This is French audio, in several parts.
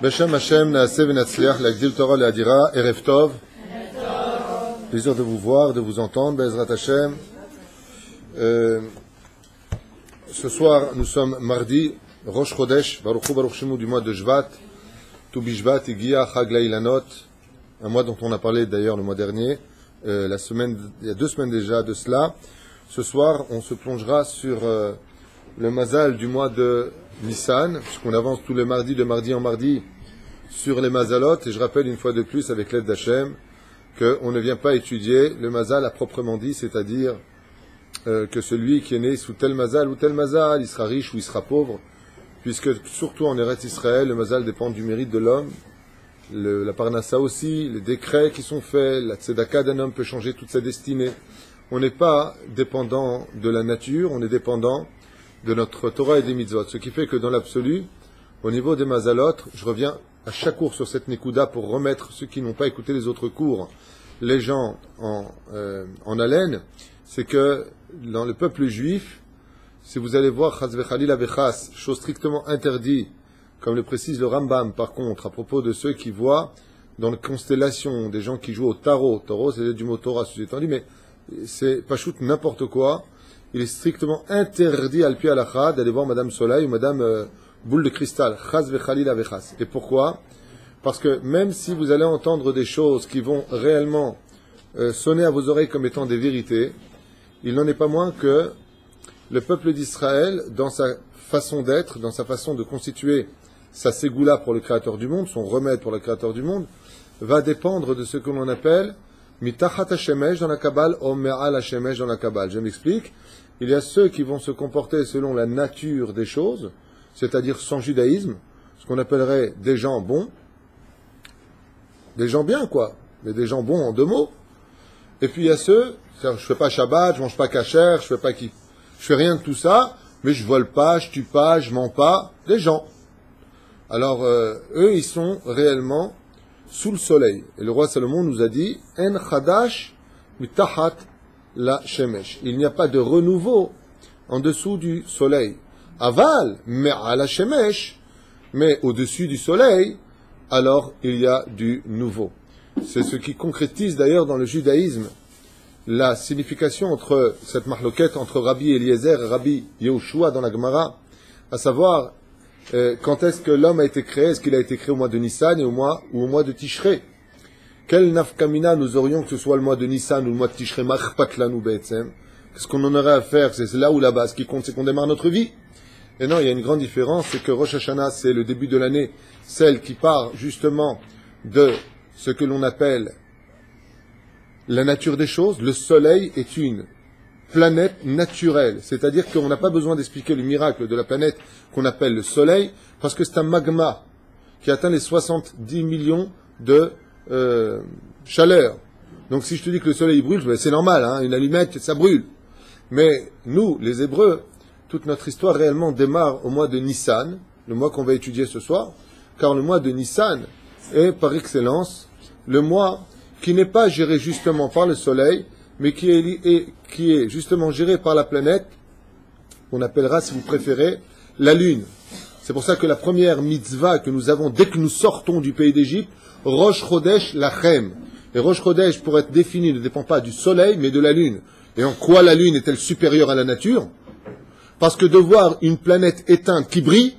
Beshem Hashem Naaseh Venatzliach L'Agdil Torah Le'adira Erev Tov. Plaisir de vous voir, de vous entendre, Bezrat Hashem. Ce soir, nous sommes mardi, Rosh Chodesh, Baruch Hu Baruch Shemu du mois de Shvat, Tu Bishvat, Igia, Chag La'ilanot, un mois dont on a parlé d'ailleurs le mois dernier, il y a 2 semaines déjà de cela. Ce soir, on se plongera sur le mazal du mois de Nissan, puisqu'on avance tous les mardis, de mardi en mardi, sur les mazalot, et je rappelle une fois de plus, avec l'aide d'Hachem, qu'on ne vient pas étudier le mazal à proprement dit, c'est-à-dire que celui qui est né sous tel mazal ou tel mazal, il sera riche ou il sera pauvre, puisque surtout en Eretz Israël, le mazal dépend du mérite de l'homme, la parnassa aussi, les décrets qui sont faits, la tzedaka d'un homme peut changer toute sa destinée. On n'est pas dépendant de la nature, on est dépendant de notre Torah et des mitzvot, ce qui fait que dans l'absolu, au niveau des mazalot, je reviens à chaque cours sur cette Nekuda pour remettre ceux qui n'ont pas écouté les autres cours, les gens en haleine, c'est que dans le peuple juif, si vous allez voir Chas v'Chalil avechas, chose strictement interdite, comme le précise le Rambam par contre, à propos de ceux qui voient dans les constellations des gens qui jouent au tarot, c'est du mot Torah, sous-étendu, mais c'est pas shoot n'importe quoi, il est strictement interdit al pi halakha d'aller voir Madame Soleil ou Madame Boule de Cristal, Chas v'Chalil avechas. Et pourquoi? Parce que même si vous allez entendre des choses qui vont réellement sonner à vos oreilles comme étant des vérités, il n'en est pas moins que le peuple d'Israël, dans sa façon d'être, dans sa façon de constituer sa ségoula pour le Créateur du monde, son remède pour le Créateur du monde, va dépendre de ce que l'on appelle mitachat hashemesh dans la Kabbale, ou me'al hashemesh dans la Kabbale. Je m'explique. Il y a ceux qui vont se comporter selon la nature des choses, c'est-à-dire sans judaïsme, ce qu'on appellerait des gens bons, des gens bien quoi, mais des gens bons en 2 mots. Et puis il y a ceux, je fais pas Shabbat, je mange pas kasher, je fais rien de tout ça, mais je vole pas, je tue pas, je mens pas, des gens. Alors eux ils sont réellement sous le soleil. Et le roi Salomon nous a dit En chadash mitachat la shemesh. Il n'y a pas de renouveau en dessous du soleil. Aval me'al la shemesh, mais au-dessus du soleil, alors il y a du nouveau. C'est ce qui concrétise d'ailleurs dans le judaïsme la signification entre cette mahloquette entre Rabbi Eliezer et Rabbi Yehoshua dans la Gemara, à savoir quand est-ce que l'homme a été créé, est-ce qu'il a été créé au mois de Nissan ou au mois de Tishrei? Quel nafkamina nous aurions que ce soit le mois de Nissan ou le mois de Tishrei, machpatlanu be'etzem? Qu'est-ce qu'on en aurait à faire? C'est là ou là-bas. Ce qui compte, c'est qu'on démarre notre vie. Et non, il y a une grande différence, c'est que Rosh Hashanah, c'est le début de l'année, celle qui part justement de ce que l'on appelle la nature des choses. Le soleil est une planète naturelle, c'est-à-dire qu'on n'a pas besoin d'expliquer le miracle de la planète qu'on appelle le soleil, parce que c'est un magma qui atteint les 70 millions de chaleur. Donc si je te dis que le soleil brûle, c'est normal, hein, une allumette, ça brûle. Mais nous, les Hébreux, toute notre histoire réellement démarre au mois de Nissan, le mois qu'on va étudier ce soir, car le mois de Nissan est par excellence le mois qui n'est pas géré justement par le soleil, mais qui est justement géré par la planète, qu'on appellera, si vous préférez, la lune. C'est pour ça que la première mitzvah que nous avons dès que nous sortons du pays d'Égypte, Rosh Chodesh Lachem. Et Rosh Chodesh, pour être défini, ne dépend pas du soleil, mais de la lune. Et en quoi la lune est-elle supérieure à la nature? Parce que de voir une planète éteinte qui brille,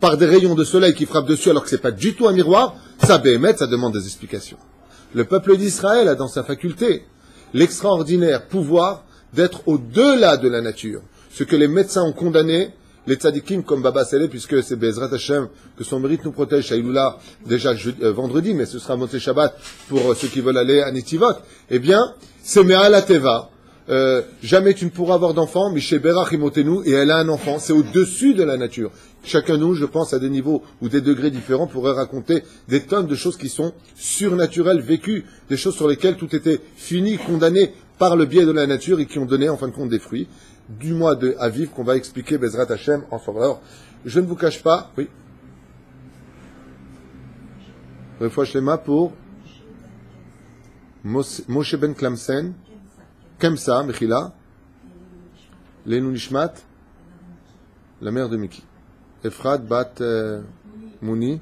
par des rayons de soleil qui frappent dessus alors que ce n'est pas du tout un miroir, ça bémet, ça demande des explications. Le peuple d'Israël a dans sa faculté l'extraordinaire pouvoir d'être au-delà de la nature. Ce que les médecins ont condamné, les tzadikim comme Baba Saleh, puisque c'est Bezrat Hashem, que son mérite nous protège, Shaïloula, déjà vendredi, mais ce sera Motzei Shabbat pour ceux qui veulent aller à Netivot, eh bien, c'est Me'al HaTeva. Jamais tu ne pourras avoir d'enfant, Miché Berach Imotenu, et elle a un enfant, c'est au-dessus de la nature. Chacun de nous, je pense, à des niveaux ou des degrés différents, pourrait raconter des tonnes de choses qui sont surnaturelles, vécues, des choses sur lesquelles tout était fini, condamné par le biais de la nature et qui ont donné en fin de compte des fruits. Du mois de Aviv qu'on va expliquer Bezrat Hashem en soir. Alors, je ne vous cache pas, oui. Refoua Shlema pour Moshe Ben Klamsen, Kemsa, Mechila, Lenu Nishmat, la mère de Miki. Efrat Bat Mouni,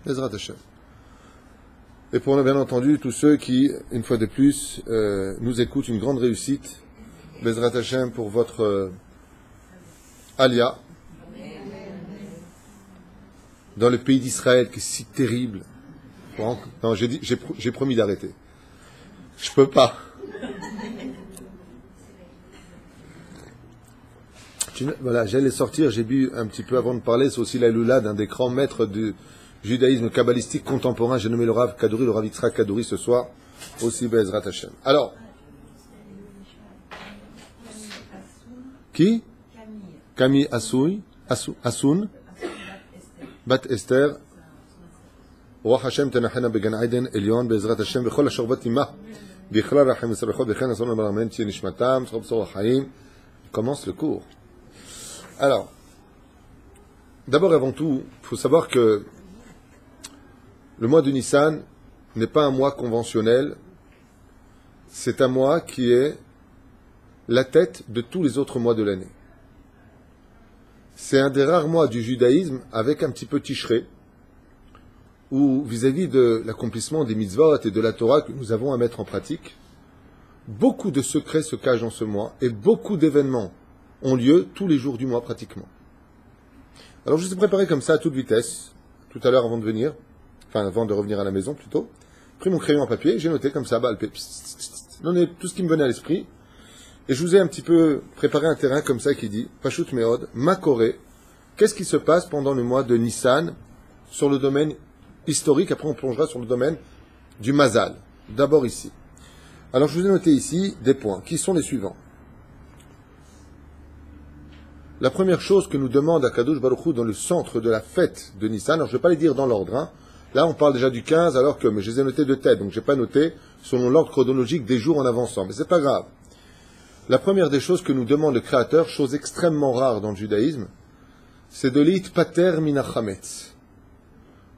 Bezrat Hashem. Et pour bien entendu, tous ceux qui, une fois de plus, nous écoutent, une grande réussite. Bezrat Hashem pour votre alia dans le pays d'Israël qui est si terrible. Non, j'ai promis d'arrêter. Je peux pas. Voilà, j'allais sortir, j'ai bu un petit peu avant de parler, c'est aussi la Lula d'un des grands maîtres du judaïsme kabbalistique contemporain. J'ai nommé le Rav Kadouri, le Rav Yitzhak Kadouri ce soir, aussi Bezrat Hashem. Alors, qui? Camille Assoun, Bat Esther, Roi Hashem Tenachena Began Aiden, Elion, Bezrat Hashem, Bechol HaShorvat Imah, Bichla Rachem Yisrael, Bechen Ason Baramen, Tien Nishmatam, Srob Sor Chaim. Commence le cours. Alors, d'abord et avant tout, il faut savoir que le mois de Nissan n'est pas un mois conventionnel, c'est un mois qui est la tête de tous les autres mois de l'année. C'est un des rares mois du judaïsme avec un petit peu Tishré, où vis-à-vis de l'accomplissement des mitzvot et de la Torah que nous avons à mettre en pratique, beaucoup de secrets se cachent dans ce mois et beaucoup d'événements ont lieu tous les jours du mois pratiquement. Alors je suis préparé comme ça à toute vitesse, tout à l'heure avant de venir, enfin avant de revenir à la maison plutôt, pris mon crayon en papier, j'ai noté comme ça, donné tout ce qui me venait à l'esprit, et je vous ai un petit peu préparé un terrain comme ça qui dit, Pashut Meod, Makoré, qu'est-ce qui se passe pendant le mois de Nissan sur le domaine historique, après on plongera sur le domaine du Mazal, d'abord ici. Alors je vous ai noté ici des points, qui sont les suivants. La première chose que nous demande Akadosh Baruch Hu dans le centre de la fête de Nissan, alors je ne vais pas les dire dans l'ordre, hein. Là on parle déjà du 15 alors que, mais je les ai notés de tête, donc je n'ai pas noté selon l'ordre chronologique des jours en avançant, mais c'est pas grave. La première des choses que nous demande le Créateur, chose extrêmement rare dans le judaïsme, c'est de l'it pater minachametz,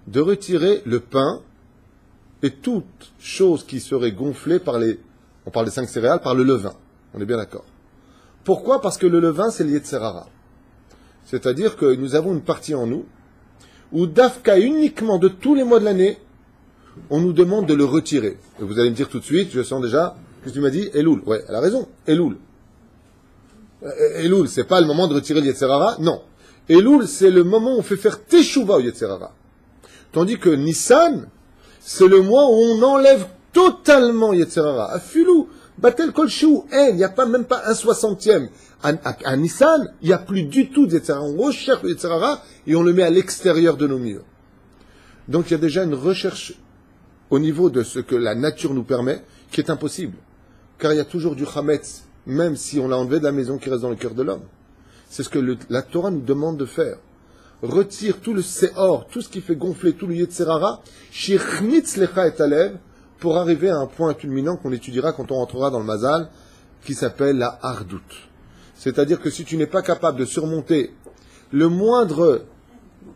de retirer le pain et toute chose qui serait gonflée par on parle des 5 céréales, par le levain. On est bien d'accord. Pourquoi? Parce que le levain, c'est le Yetzer Hara. C'est-à-dire que nous avons une partie en nous, où d'Afka uniquement de tous les mois de l'année, on nous demande de le retirer. Et vous allez me dire tout de suite, je sens déjà, qu'est-ce que tu m'as dit? Elul. Ouais, elle a raison. Elul. Elul, c'est pas le moment de retirer le Yetzer Hara? Non. Elul, c'est le moment où on fait faire Teshuvah au Yetzer Hara. Tandis que Nissan, c'est le mois où on enlève totalement Yetzer Hara. Afilou, Batel Kol Sheu, il n'y a pas, même pas un 60e. À Nissan, il n'y a plus du tout de Yetzer Hara. On recherche le Yetzer Hara et on le met à l'extérieur de nos murs. Donc il y a déjà une recherche au niveau de ce que la nature nous permet, qui est impossible. Car il y a toujours du Chametz, même si on l'a enlevé de la maison, qui reste dans le cœur de l'homme. C'est ce que la Torah nous demande de faire. Retire tout le Seor, tout ce qui fait gonfler tout le Yetzer Hara, Shirchnitz Lecha et Alev, pour arriver à un point culminant qu'on étudiera quand on rentrera dans le Mazal, qui s'appelle la Hardout. C'est-à-dire que si tu n'es pas capable de surmonter le moindre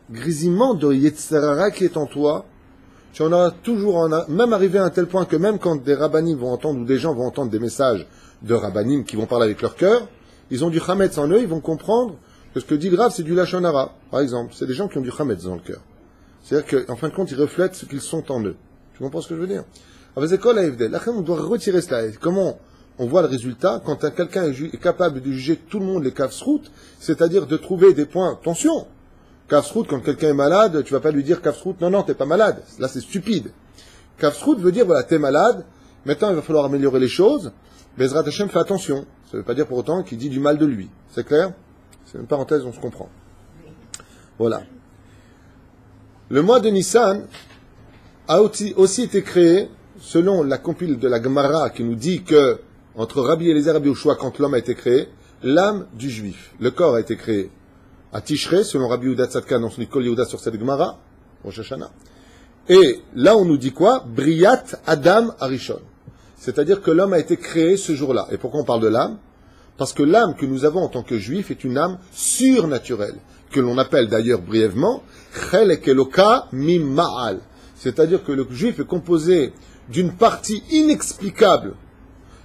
grésillement de Yetzer Hara qui est en toi, tu en auras toujours, même arrivé à un tel point que même quand des rabbanim vont entendre, ou des gens vont entendre des messages de rabbanim qui vont parler avec leur cœur, ils ont du chametz en eux, ils vont comprendre que ce que dit le Rav, c'est du lachon hara, par exemple. C'est des gens qui ont du chametz dans le cœur. C'est-à-dire qu'en fin de compte, ils reflètent ce qu'ils sont en eux. Tu comprends ce que je veux dire? Avec Zekol Aïvdel, là, on doit retirer cela. Comment on voit le résultat quand quelqu'un est capable de juger tout le monde les kafsrout, c'est-à-dire de trouver des points. Attention, kafsrout, quand quelqu'un est malade, tu vas pas lui dire kafsrout, non, t'es pas malade. Là, c'est stupide. Kafsrout veut dire, voilà, t'es malade, maintenant il va falloir améliorer les choses. Bezrat Hashem, fais attention. Ça veut pas dire pour autant qu'il dit du mal de lui. C'est clair? C'est une parenthèse, on se comprend. Voilà. Le mois de Nissan a aussi été créé, selon la compile de la Gemara qui nous dit que, entre Rabbi Eliezer et Rabbi Yoshua, quand l'homme a été créé, l'âme du juif, le corps a été créé à Tishré, selon Rabbi Yehuda Tzadka dans son école Yehuda sur cette Gemara, Rosh Hashanah. Et là, on nous dit quoi? Briat Adam Arishon. C'est-à-dire que l'homme a été créé ce jour-là. Et pourquoi on parle de l'âme? Parce que l'âme que nous avons en tant que juifs est une âme surnaturelle, que l'on appelle d'ailleurs brièvement Chelek Eloka Mima'al. C'est-à-dire que le juif est composé d'une partie inexplicable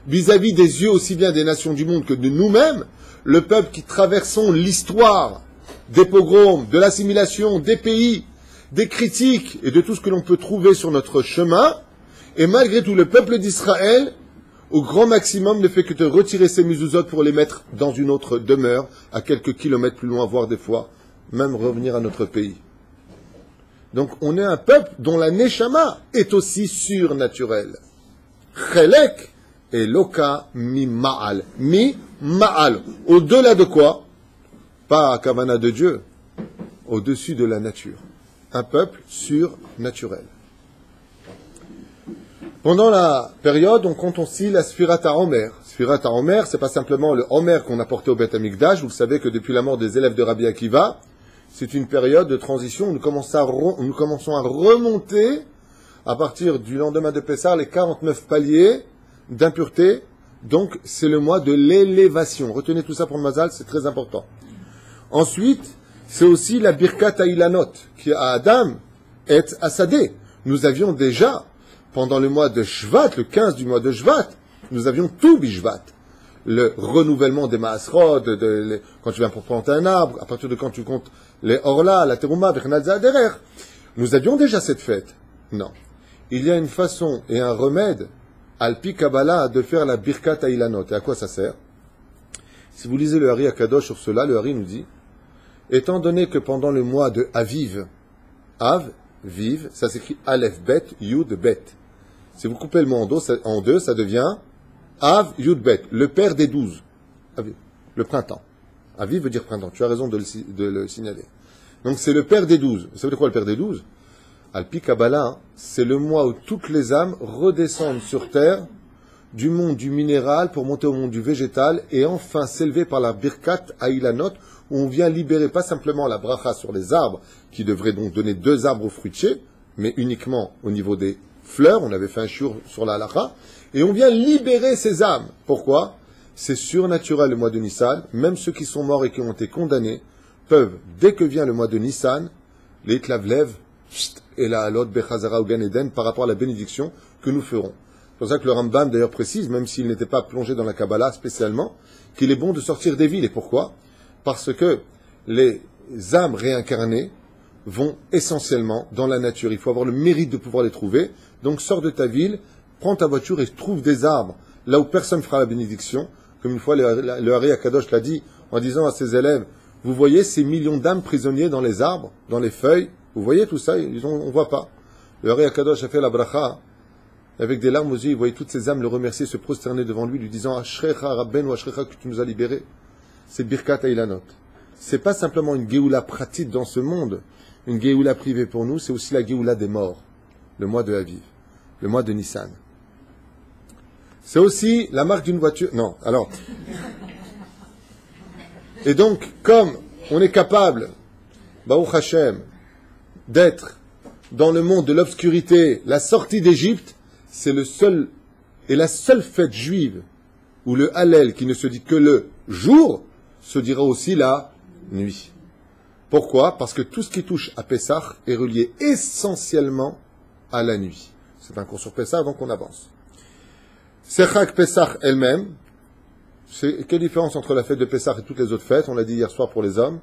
vis-à-vis des yeux aussi bien des nations du monde que de nous-mêmes, le peuple qui traversons l'histoire des pogroms, de l'assimilation, des pays, des critiques et de tout ce que l'on peut trouver sur notre chemin, et malgré tout, le peuple d'Israël, au grand maximum, ne fait que de retirer ses mezuzot pour les mettre dans une autre demeure, à quelques kilomètres plus loin, voire des fois, même revenir à notre pays. Donc, on est un peuple dont la neshama est aussi surnaturelle. Chelek et loka mi ma'al. Mi ma'al. Au-delà de quoi? Pas à Kavana de Dieu. Au-dessus de la nature. Un peuple surnaturel. Pendant la période, on compte aussi la Sfirat HaOmer. Sfirat HaOmer, c'est pas simplement le Homer qu'on a porté au Beth Amikdash. Vous le savez que depuis la mort des élèves de Rabbi Akiva, c'est une période de transition où nous commençons à remonter, à partir du lendemain de Pessah, les 49 paliers d'impureté. Donc, c'est le mois de l'élévation. Retenez tout ça pour le Mazal, c'est très important. Ensuite, c'est aussi la Birkat Ha'ilanot, qui est à Adam et à Sadeh. Nous avions déjà, pendant le mois de Shvat, le 15 du mois de Shvat, nous avions tout Bishvat. Le renouvellement des Maasrod, quand tu viens pour planter un arbre, à partir de quand tu comptes les Orla, la Teruma, Vechnalza, Derer. Nous avions déjà cette fête. Non. Il y a une façon et un remède, Alpi Kabbalah, de faire la Birkat Ha'ilanot. Et à quoi ça sert? Si vous lisez le Hari Akadosh sur cela, le Hari nous dit, étant donné que pendant le mois de Aviv, Av, Viv, ça s'écrit Aleph Bet, Yud Bet. Si vous coupez le mot en deux, ça devient Av, Yud Bet, le père des 12. Aviv, le printemps. Aviv veut dire printemps, tu as raison de le signaler. Donc c'est le père des 12. Vous savez quoi le père des 12? Alpi Kabbalah, c'est le mois où toutes les âmes redescendent sur terre du monde du minéral pour monter au monde du végétal et enfin s'élever par la Birkat Ha'ilanot où on vient libérer pas simplement la bracha sur les arbres qui devraient donc donner 2 arbres fruitiers, mais uniquement au niveau des fleurs, on avait fait un shiur sur la halakha, et on vient libérer ces âmes. Pourquoi? C'est surnaturel le mois de Nissan, même ceux qui sont morts et qui ont été condamnés peuvent, dès que vient le mois de Nissan, les Tlavlev et la Halot Bechazara ou Gan Eden par rapport à la bénédiction que nous ferons. C'est pour ça que le Rambam d'ailleurs précise, même s'il n'était pas plongé dans la Kabbalah spécialement, qu'il est bon de sortir des villes. Et pourquoi? Parce que les âmes réincarnées vont essentiellement dans la nature. Il faut avoir le mérite de pouvoir les trouver. Donc sors de ta ville, prends ta voiture et trouve des arbres là où personne fera la bénédiction. Comme une fois le Hari Akadosh l'a dit en disant à ses élèves, vous voyez ces millions d'âmes prisonniers dans les arbres, dans les feuilles, vous voyez tout ça? Ils disent, on ne voit pas. Le Hari Akadosh a fait la bracha avec des larmes aux yeux, il voyait toutes ces âmes le remercier, se prosterner devant lui, lui disant Ashrecha Rabben ou Ashrecha que tu nous as libérés. C'est Birkat Ha'ilanot. C'est pas simplement une Géoula pratique dans ce monde, une Géoula privée pour nous, c'est aussi la Géoula des morts, le mois de Aviv, le mois de Nissan. C'est aussi la marque d'une voiture. Non, alors. Et donc, comme on est capable, Baruch Hashem, d'être dans le monde de l'obscurité, la sortie d'Égypte, c'est le seul et la seule fête juive où le Hallel, qui ne se dit que le jour, se dira aussi la nuit. Pourquoi? Parce que tout ce qui touche à Pessah est relié essentiellement à la nuit. C'est un cours sur Pessah, donc on avance. Sechak Pessah elle-même, quelle différence entre la fête de Pessah et toutes les autres fêtes? On l'a dit hier soir pour les hommes.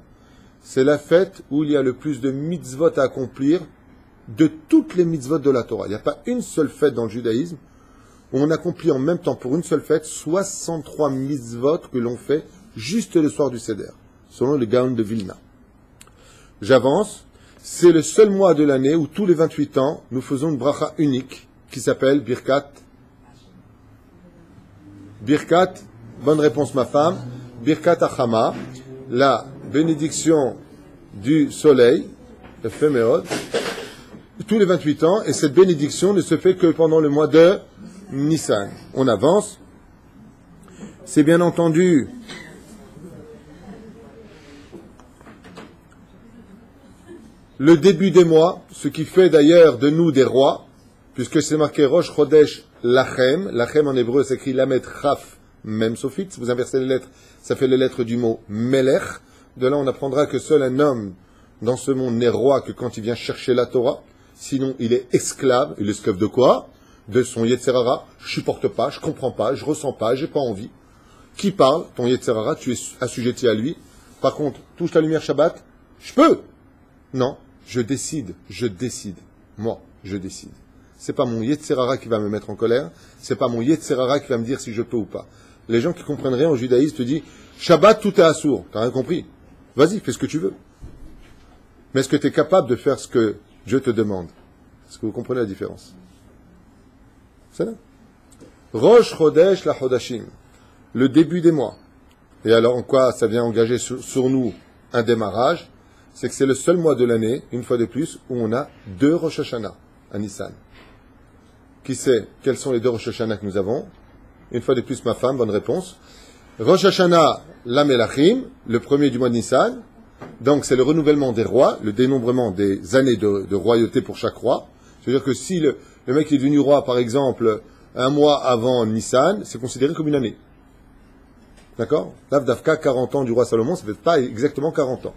C'est la fête où il y a le plus de mitzvot à accomplir de toutes les mitzvot de la Torah. Il n'y a pas une seule fête dans le judaïsme où on accomplit en même temps pour une seule fête 63 mitzvot que l'on fait juste le soir du Seder, selon le Gaon de Vilna. J'avance. C'est le seul mois de l'année où tous les 28 ans, nous faisons une bracha unique qui s'appelle Birkat. Birkat, bonne réponse ma femme, Birkat Achama, la bénédiction du soleil, le Féméod, tous les 28 ans, et cette bénédiction ne se fait que pendant le mois de Nissan. On avance. C'est bien entendu le début des mois, ce qui fait d'ailleurs de nous des rois, puisque c'est marqué Rosh Chodesh Lachem. Lachem en hébreu s'écrit Lamed Chaf Mem Sofit. Si vous inversez les lettres, ça fait les lettres du mot Melech. De là, on apprendra que seul un homme dans ce monde n'est roi que quand il vient chercher la Torah. Sinon, il est esclave. Il est esclave de quoi? De son Yetzerara. Je supporte pas, je comprends pas, je ressens pas, j'ai pas envie. Qui parle? Ton Yetzerara, tu es assujetti à lui. Par contre, touche la lumière Shabbat. Je peux. Non, Je décide. Moi, je décide. C'est pas mon Yetzerara qui va me mettre en colère, c'est pas mon Yetzerara qui va me dire si je peux ou pas. Les gens qui comprennent rien au judaïsme te disent Shabbat, tout est assourd. T'as rien compris. Vas-y, fais ce que tu veux. Mais est-ce que tu es capable de faire ce que Dieu te demande? Est-ce que vous comprenez la différence? C'est là. Rosh Chodesh la Chodashim. Le début des mois. Et alors, en quoi ça vient engager sur nous un démarrage? C'est que c'est le seul mois de l'année, une fois de plus, où on a 2 Rosh Hashanah à Nissan. Qui sait quels sont les 2 Rosh Hashanah que nous avons? Une fois de plus, ma femme, bonne réponse. Rosh Hashanah, la Melachim, le premier du mois de Nissan. Donc, c'est le renouvellement des rois, le dénombrement des années de royauté pour chaque roi. C'est-à-dire que si le mec est devenu roi, par exemple, un mois avant Nissan, c'est considéré comme une année. D'accord? L'Avdavka, 40 ans du roi Salomon, ça ne fait pas exactement 40 ans.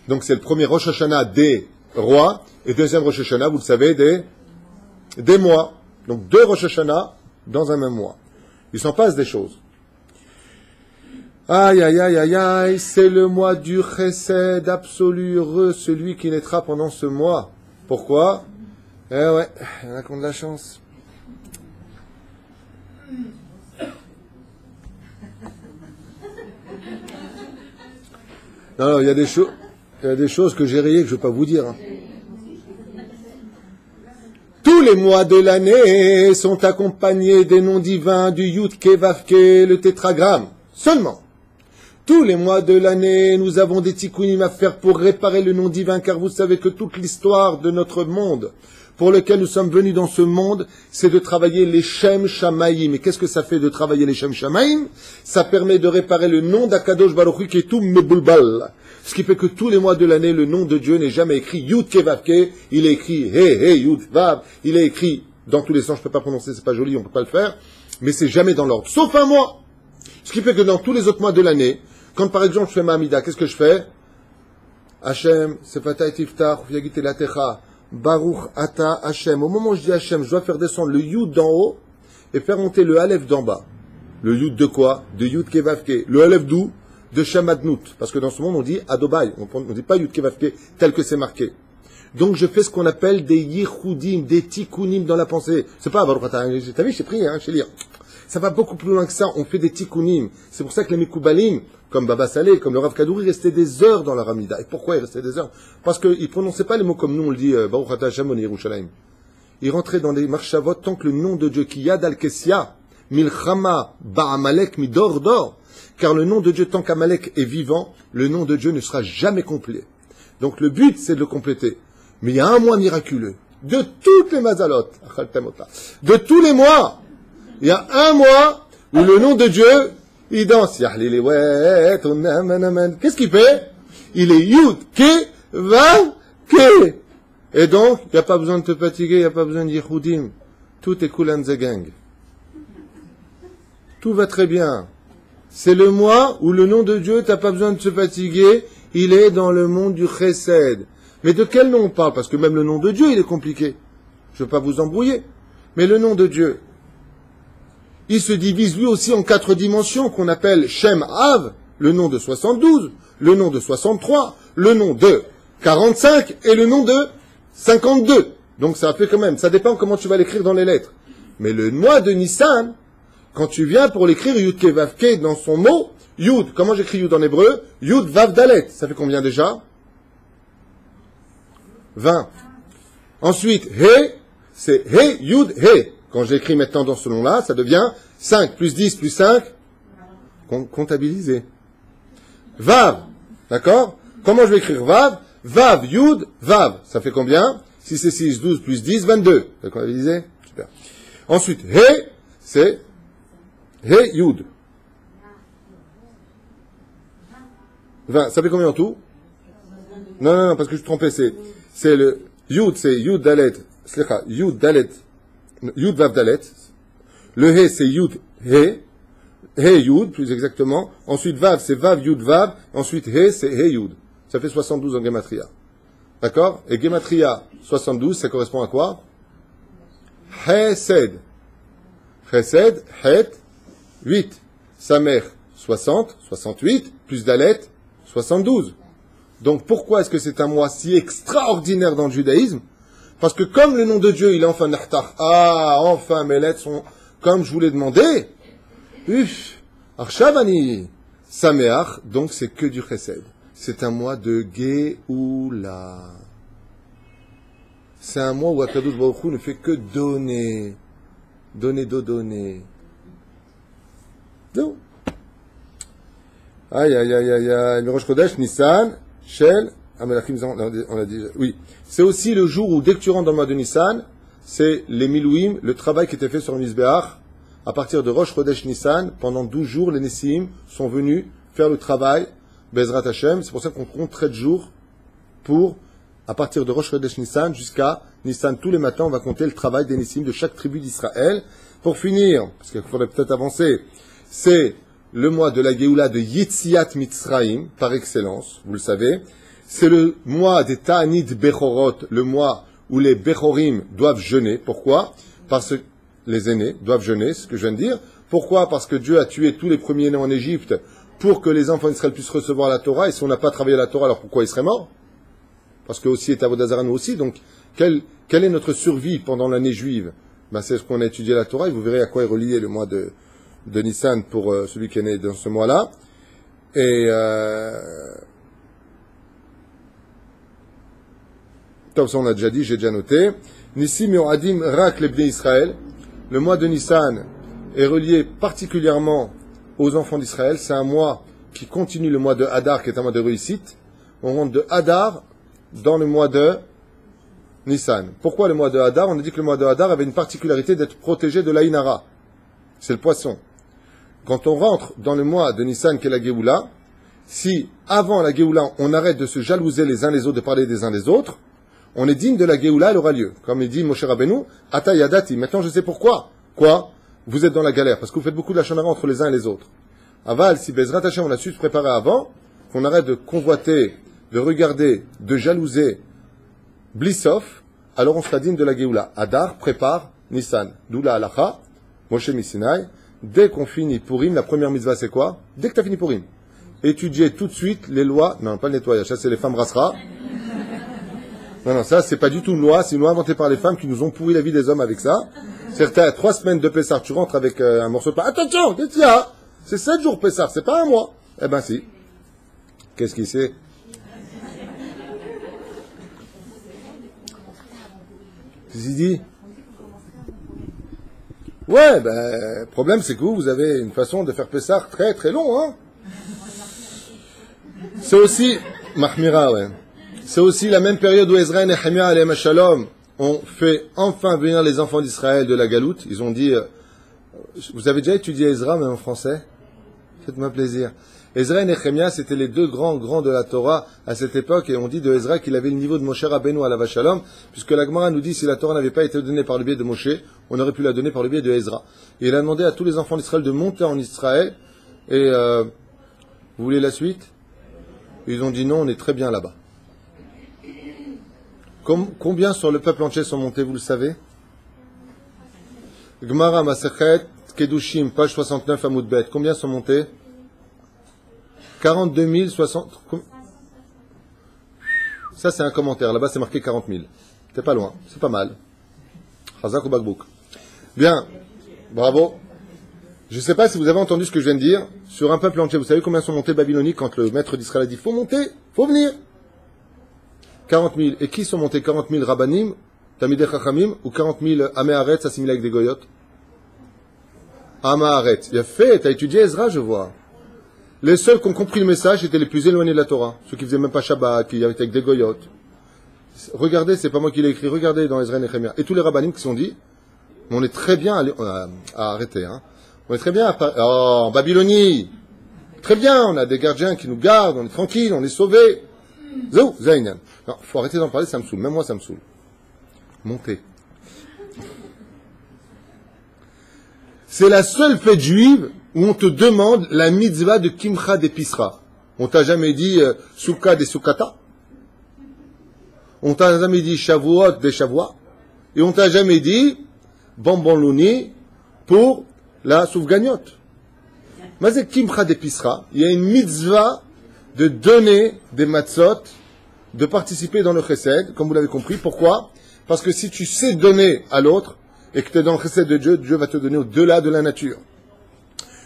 Donc, c'est le premier Rosh Hashanah des rois, et deuxième Rosh Hashanah, vous le savez, des mois. Donc, 2 Rosh Hashanah dans un même mois. Il s'en passe des choses. Aïe, aïe, aïe, aïe, aïe, c'est le mois du chesed absolu, heureux, celui qui naîtra pendant ce mois. Pourquoi? Eh ouais, il y en a qui ont de la chance. Non, il y a des choses que j'ai rayées que je ne vais pas vous dire. Hein. Tous les mois de l'année sont accompagnés des noms divins du Yud Ke Vav Ke, le tétragramme. Seulement. Tous les mois de l'année, nous avons des tikkunim à faire pour réparer le nom divin, car vous savez que toute l'histoire de notre monde, pour lequel nous sommes venus dans ce monde, c'est de travailler les Shem Shamaim. Et qu'est-ce que ça fait de travailler les Shem Shamaim? Ça permet de réparer le nom d'Akadosh Baruch Hu qui est tout meboulbal. Ce qui fait que tous les mois de l'année, le nom de Dieu n'est jamais écrit Yud Ke Vav Ke, il est écrit He Yud Vav, il est écrit dans tous les sens, je ne peux pas prononcer, c'est pas joli, on ne peut pas le faire, mais c'est jamais dans l'ordre, sauf un mois. Ce qui fait que dans tous les autres mois de l'année, quand par exemple je fais ma Amida, qu'est-ce que je fais? Hashem, Sefatay Tiftach, Yagite Latecha, Baruch Ata Hashem. Au moment où je dis Hashem, je dois faire descendre le Yud d'en haut et faire monter le Aleph d'en bas. Le Yud de quoi? De Yud Ke Vav Ke. Le Aleph d'où? De Shem Adnout. Parce que dans ce monde on dit Adobai. On ne dit pas Yud Ke Vav Ke tel que c'est marqué. Donc je fais ce qu'on appelle des Yichudim, des Tikkunim dans la pensée. C'est pas Baruch Ata. T'as vu, j'ai pris, hein, chez lire. Ça va beaucoup plus loin que ça. On fait des tikkunim. C'est pour ça que les Mekoubalim, comme Baba Saleh, comme le Rav Kadouri, restaient des heures dans leur Amida. Et pourquoi ils restaient des heures? Parce qu'ils ne prononçaient pas les mots comme nous, on le dit, Baruch Ata Hashem Oni Yerushalayim. Ils rentraient dans les marchavot tant que le nom de Dieu, qui Yad al-Kessia, Milchama, Ba'amalek, Midor, Dor. Car le nom de Dieu, tant qu'Amalek est vivant, le nom de Dieu ne sera jamais complet. Donc le but, c'est de le compléter. Mais il y a un mois miraculeux. De toutes les mazalot, de tous les mois, il y a un mois où le nom de Dieu, il danse. Qu'est-ce qu'il fait? Il est Yud, Ke, Vav, Ke. Et donc, il n'y a pas besoin de te fatiguer, il n'y a pas besoin de Yehudim. Tout est Kulan Gang. Tout va très bien. C'est le mois où le nom de Dieu, tu n'as pas besoin de se fatiguer, il est dans le monde du Chesed. Mais de quel nom on parle? Parce que même le nom de Dieu, il est compliqué. Je ne veux pas vous embrouiller. Mais le nom de Dieu, il se divise lui aussi en 4 dimensions qu'on appelle Shem Av, le nom de 72, le nom de 63, le nom de 45 et le nom de 52. Donc ça fait quand même, ça dépend comment tu vas l'écrire dans les lettres. Mais le mois de Nissan, quand tu viens pour l'écrire Yud Ke Vav Ke dans son mot, Yud, comment j'écris Yud en hébreu? Yud Vav Dalet, ça fait combien déjà? 20. Ensuite, He, c'est He, Yud, He. Quand j'écris maintenant dans ce nom-là, ça devient 5 plus 10 plus 5, comptabilisé. Vav, d'accord? Comment je vais écrire Vav? Vav, Yud, Vav. Ça fait combien? 6 et 6, 12 plus 10, 22. Vous comptabilisé? Super. Ensuite, He, c'est He, Yud. 20. Ça fait combien en tout? Non, parce que je suis trompé. C'est le Yud, c'est Yud Dalet. Slecha, Yud Dalet. Yud Vav Dalet. Le He, c'est Yud He. He Yud, plus exactement. Ensuite, Vav, c'est Vav Yud Vav. Ensuite, He, c'est He Yud. Ça fait 72 en Gematria. D'accord? Et Gematria 72, ça correspond à quoi? Chesed. Chesed, Het, 8. Samer, 60, 68, plus Dalet, 72. Donc pourquoi est-ce que c'est un mois si extraordinaire dans le judaïsme? Parce que comme le nom de Dieu, il est enfin Nachtach. Ah, enfin, mes lettres sont comme je vous l'ai demandé. Arshavani Sameach, donc c'est que du chesed. C'est un mois de Géoula. C'est un mois où Akadosh Baruch Hu ne fait que donner. Donner. Non. Aïe. Rosh Chodesh, Nissan, Shel, Amelachim, on a dit, oui. C'est aussi le jour où, dès que tu rentres dans le mois de Nissan, c'est les Milouim, le travail qui était fait sur le Mizbeach. À partir de Rosh Chodesh Nissan, pendant 12 jours, les Nessim sont venus faire le travail, Bezrat Hashem. C'est pour ça qu'on compte 13 jours pour, à partir de Rosh Chodesh Nissan jusqu'à Nissan, tous les matins, on va compter le travail des Nessim de chaque tribu d'Israël. Pour finir, parce qu'il faudrait peut-être avancer, c'est le mois de la Géoula de Yetziat Mitzrayim, par excellence, vous le savez. C'est le mois des Ta'anit Bechorot, le mois où les Bechorim doivent jeûner. Pourquoi? Parce que les aînés doivent jeûner, c'est ce que je viens de dire. Pourquoi? Parce que Dieu a tué tous les premiers-nés en Égypte pour que les enfants d'Israël puissent recevoir la Torah. Et si on n'a pas travaillé la Torah, alors pourquoi ils seraient morts? Parce que aussi est Avodah Zarah, nous aussi. Donc, quelle est notre survie pendant l'année juive? C'est ce qu'on a étudié la Torah, et vous verrez à quoi est relié le mois de Nissan pour celui qui est né dans ce mois-là. Et comme ça on a déjà dit, j'ai déjà noté. Nissim Yoradim Rak Lebnei Israël. Le mois de Nissan est relié particulièrement aux enfants d'Israël. C'est un mois qui continue le mois de Hadar, qui est un mois de réussite. On rentre de Hadar dans le mois de Nissan. Pourquoi le mois de Hadar? On a dit que le mois de Hadar avait une particularité d'être protégé de l'Aïnara. C'est le poisson. Quand on rentre dans le mois de Nissan, qui est la Géoula, si avant la Géoula, on arrête de se jalouser les uns les autres, de parler des uns des autres, on est digne de la Géoula, elle aura lieu. Comme il dit Moshe Rabbeinu, Ata Yadati. Maintenant, je sais pourquoi. Quoi? Vous êtes dans la galère, parce que vous faites beaucoup de la chanara entre les uns et les autres. Aval, si Bezrat Hashem, on a su se préparer avant, qu'on arrête de convoiter, de regarder, de jalouser, Blissof, alors on sera digne de la Géoula. Hadar prépare Nissan. D'où la halacha, Moshe Misinaï. Dès qu'on finit Purim, la première mitzvah c'est quoi? Dès que tu as fini Purim. Étudier tout de suite les lois, non pas le nettoyage, ça c'est les femmes rasra. Non, ça c'est pas du tout une loi, c'est une loi inventée par les femmes qui nous ont pourri la vie des hommes avec ça. Certains, 3 semaines de Pessar, tu rentres avec un morceau de pain. Attention, c'est 7 jours Pessar, c'est pas un mois. Eh ben si. Qu'est-ce qu'il sait? Qu'est-ce qu'il dit? Ouais, le problème c'est que vous avez une façon de faire Pessar très très long, hein. C'est aussi, Mahmira, ouais. C'est aussi la même période où Ezra et Nehemia, alayhim shalom, ont fait enfin venir les enfants d'Israël de la galoute. Ils ont dit, vous avez déjà étudié Ezra, même en français? Faites-moi plaisir. Ezra et Nehemia, c'était les deux grands de la Torah à cette époque, et on dit de Ezra qu'il avait le niveau de Moshe Rabbeinu alayhi shalom, puisque la Gemara nous dit si la Torah n'avait pas été donnée par le biais de Moshe, on aurait pu la donner par le biais de Ezra. Et il a demandé à tous les enfants d'Israël de monter en Israël, et vous voulez la suite? Ils ont dit non, on est très bien là-bas. Combien sur le peuple entier sont montés, vous le savez? Gemara Masechet Kedushim, page 69 à Moudbet. Combien sont montés? 42 060. Ça, c'est un commentaire. Là-bas, c'est marqué 40 000. C'est pas loin. C'est pas mal. Chazak ou Bakbouk. Bien. Bravo. Je ne sais pas si vous avez entendu ce que je viens de dire. Sur un peuple entier, vous savez combien sont montés babyloniques quand le maître d'Israël a dit faut monter, faut venir? 40 000. Et qui sont montés? 40 000 Rabbanim, Tamidei Chachamim, ou 40 000 Améharet assimilés avec des Goyot? Améharet. Il a fait, t'as étudié Ezra, je vois. Les seuls qui ont compris le message étaient les plus éloignés de la Torah. Ceux qui faisaient même pas Shabbat, qui étaient avec des Goyot. Regardez, c'est pas moi qui l'ai écrit, regardez dans Ezra et Nehemia. Et tous les Rabbanim qui se sont dit, on est très bien à arrêter, hein. On est très bien en Babylonie. Très bien, on a des gardiens qui nous gardent, on est tranquille, on est sauvés. Zou, Zainam. Non, faut arrêter d'en parler, ça me saoule. Même moi, ça me saoule. Montez. C'est la seule fête juive où on te demande la mitzvah de Kimcha des Pisra. On t'a jamais dit Souka des Soukata. On t'a jamais dit Shavuot des Shavuot. Et on t'a jamais dit Bonbon Louni pour la Soufgagnotte. Mais c'est Kimcha des Pisra. Il y a une mitzvah de donner des matzot, de participer dans le chesed, comme vous l'avez compris. Pourquoi? Parce que si tu sais donner à l'autre, et que tu es dans le chesed de Dieu, Dieu va te donner au-delà de la nature.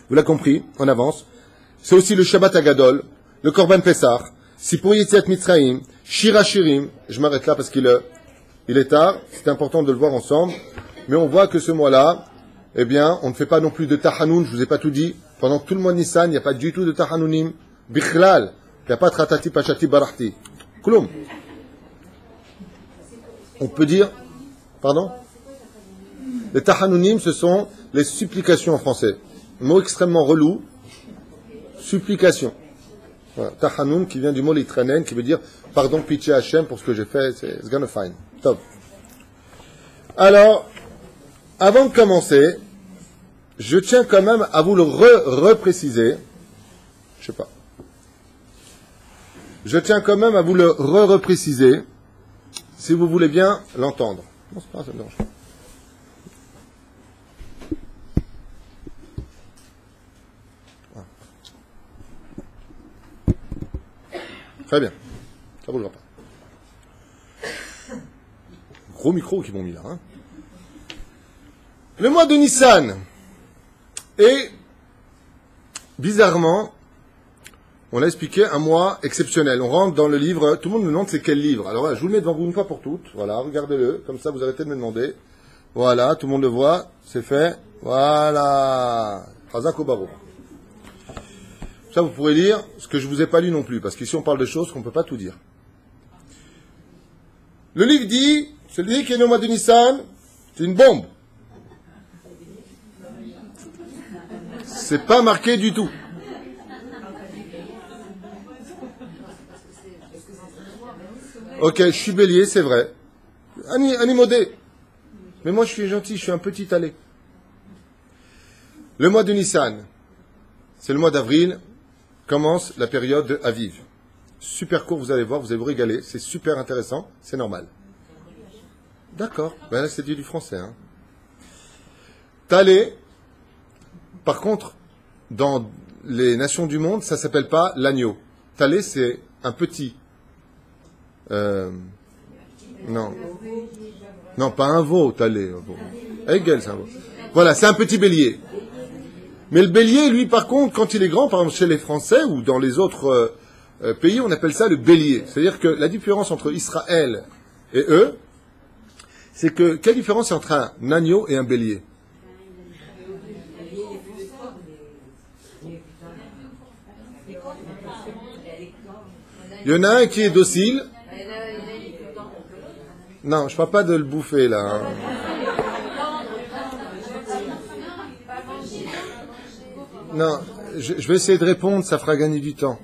Vous l'avez compris, on avance. C'est aussi le Shabbat Agadol, le Korban Pessah, Sipur Yetziat Mitzrayim, Shira Shirim. Je m'arrête là parce qu'il est tard, c'est important de le voir ensemble. Mais on voit que ce mois-là, eh bien, on ne fait pas non plus de Tahanoun, je vous ai pas tout dit. Pendant tout le mois de Nissan, il n'y a pas du tout de Tahanounim. Bichlal, il n'y a pas de Ratati Pachati Barachti. Kouloum. On peut dire, pardon? Les Tahanounim, ce sont les supplications en français. Un mot extrêmement relou. Supplication. Voilà. Tahanoun qui vient du mot litranen, qui veut dire pardon, pitié Hachem pour ce que j'ai fait, c'est gonna fine. Top. Alors, avant de commencer, je tiens quand même à vous le repréciser. Je sais pas. Je tiens quand même à vous le repréciser, si vous voulez bien l'entendre. Non, c'est pas, ça me dérange pas. Très bien. Ça bougera pas. Gros micro qu'ils m'ont mis là. Hein. Le mois de Nissan est, bizarrement, on l'a expliqué, un mois exceptionnel. On rentre dans le livre, tout le monde me demande c'est quel livre. Alors voilà, je vous le mets devant vous une fois pour toutes. Voilà, regardez-le, comme ça vous arrêtez de me demander. Voilà, tout le monde le voit, c'est fait. Voilà. Chazak Obaro. Ça, vous pourrez lire ce que je ne vous ai pas lu non plus, parce qu'ici on parle de choses qu'on ne peut pas tout dire. Le livre dit, celui qui est né au mois de Nissan, c'est une bombe. C'est pas marqué du tout. Ok, je suis bélier, c'est vrai. Animodé. Mais moi je suis gentil, je suis un petit allé. Le mois de Nissan, c'est le mois d'avril, commence la période de Aviv. Super court, vous allez voir, vous allez vous régaler, c'est super intéressant, c'est normal. D'accord, ben là c'est du français. Hein. Talé, par contre, dans les nations du monde, ça s'appelle pas l'agneau. Talé, c'est un petit. Non. Non, pas un veau, talé. Hegel, c'est un veau. Voilà, c'est un petit bélier. Mais le bélier, lui, par contre, quand il est grand, par exemple chez les Français ou dans les autres pays, on appelle ça le bélier. C'est-à-dire que la différence entre Israël et eux, c'est que, quelle différence il y a entre un agneau et un bélier? Il y en a un qui est docile. Non, je ne parle pas de le bouffer, là. Hein. Non, je vais essayer de répondre, ça fera gagner du temps.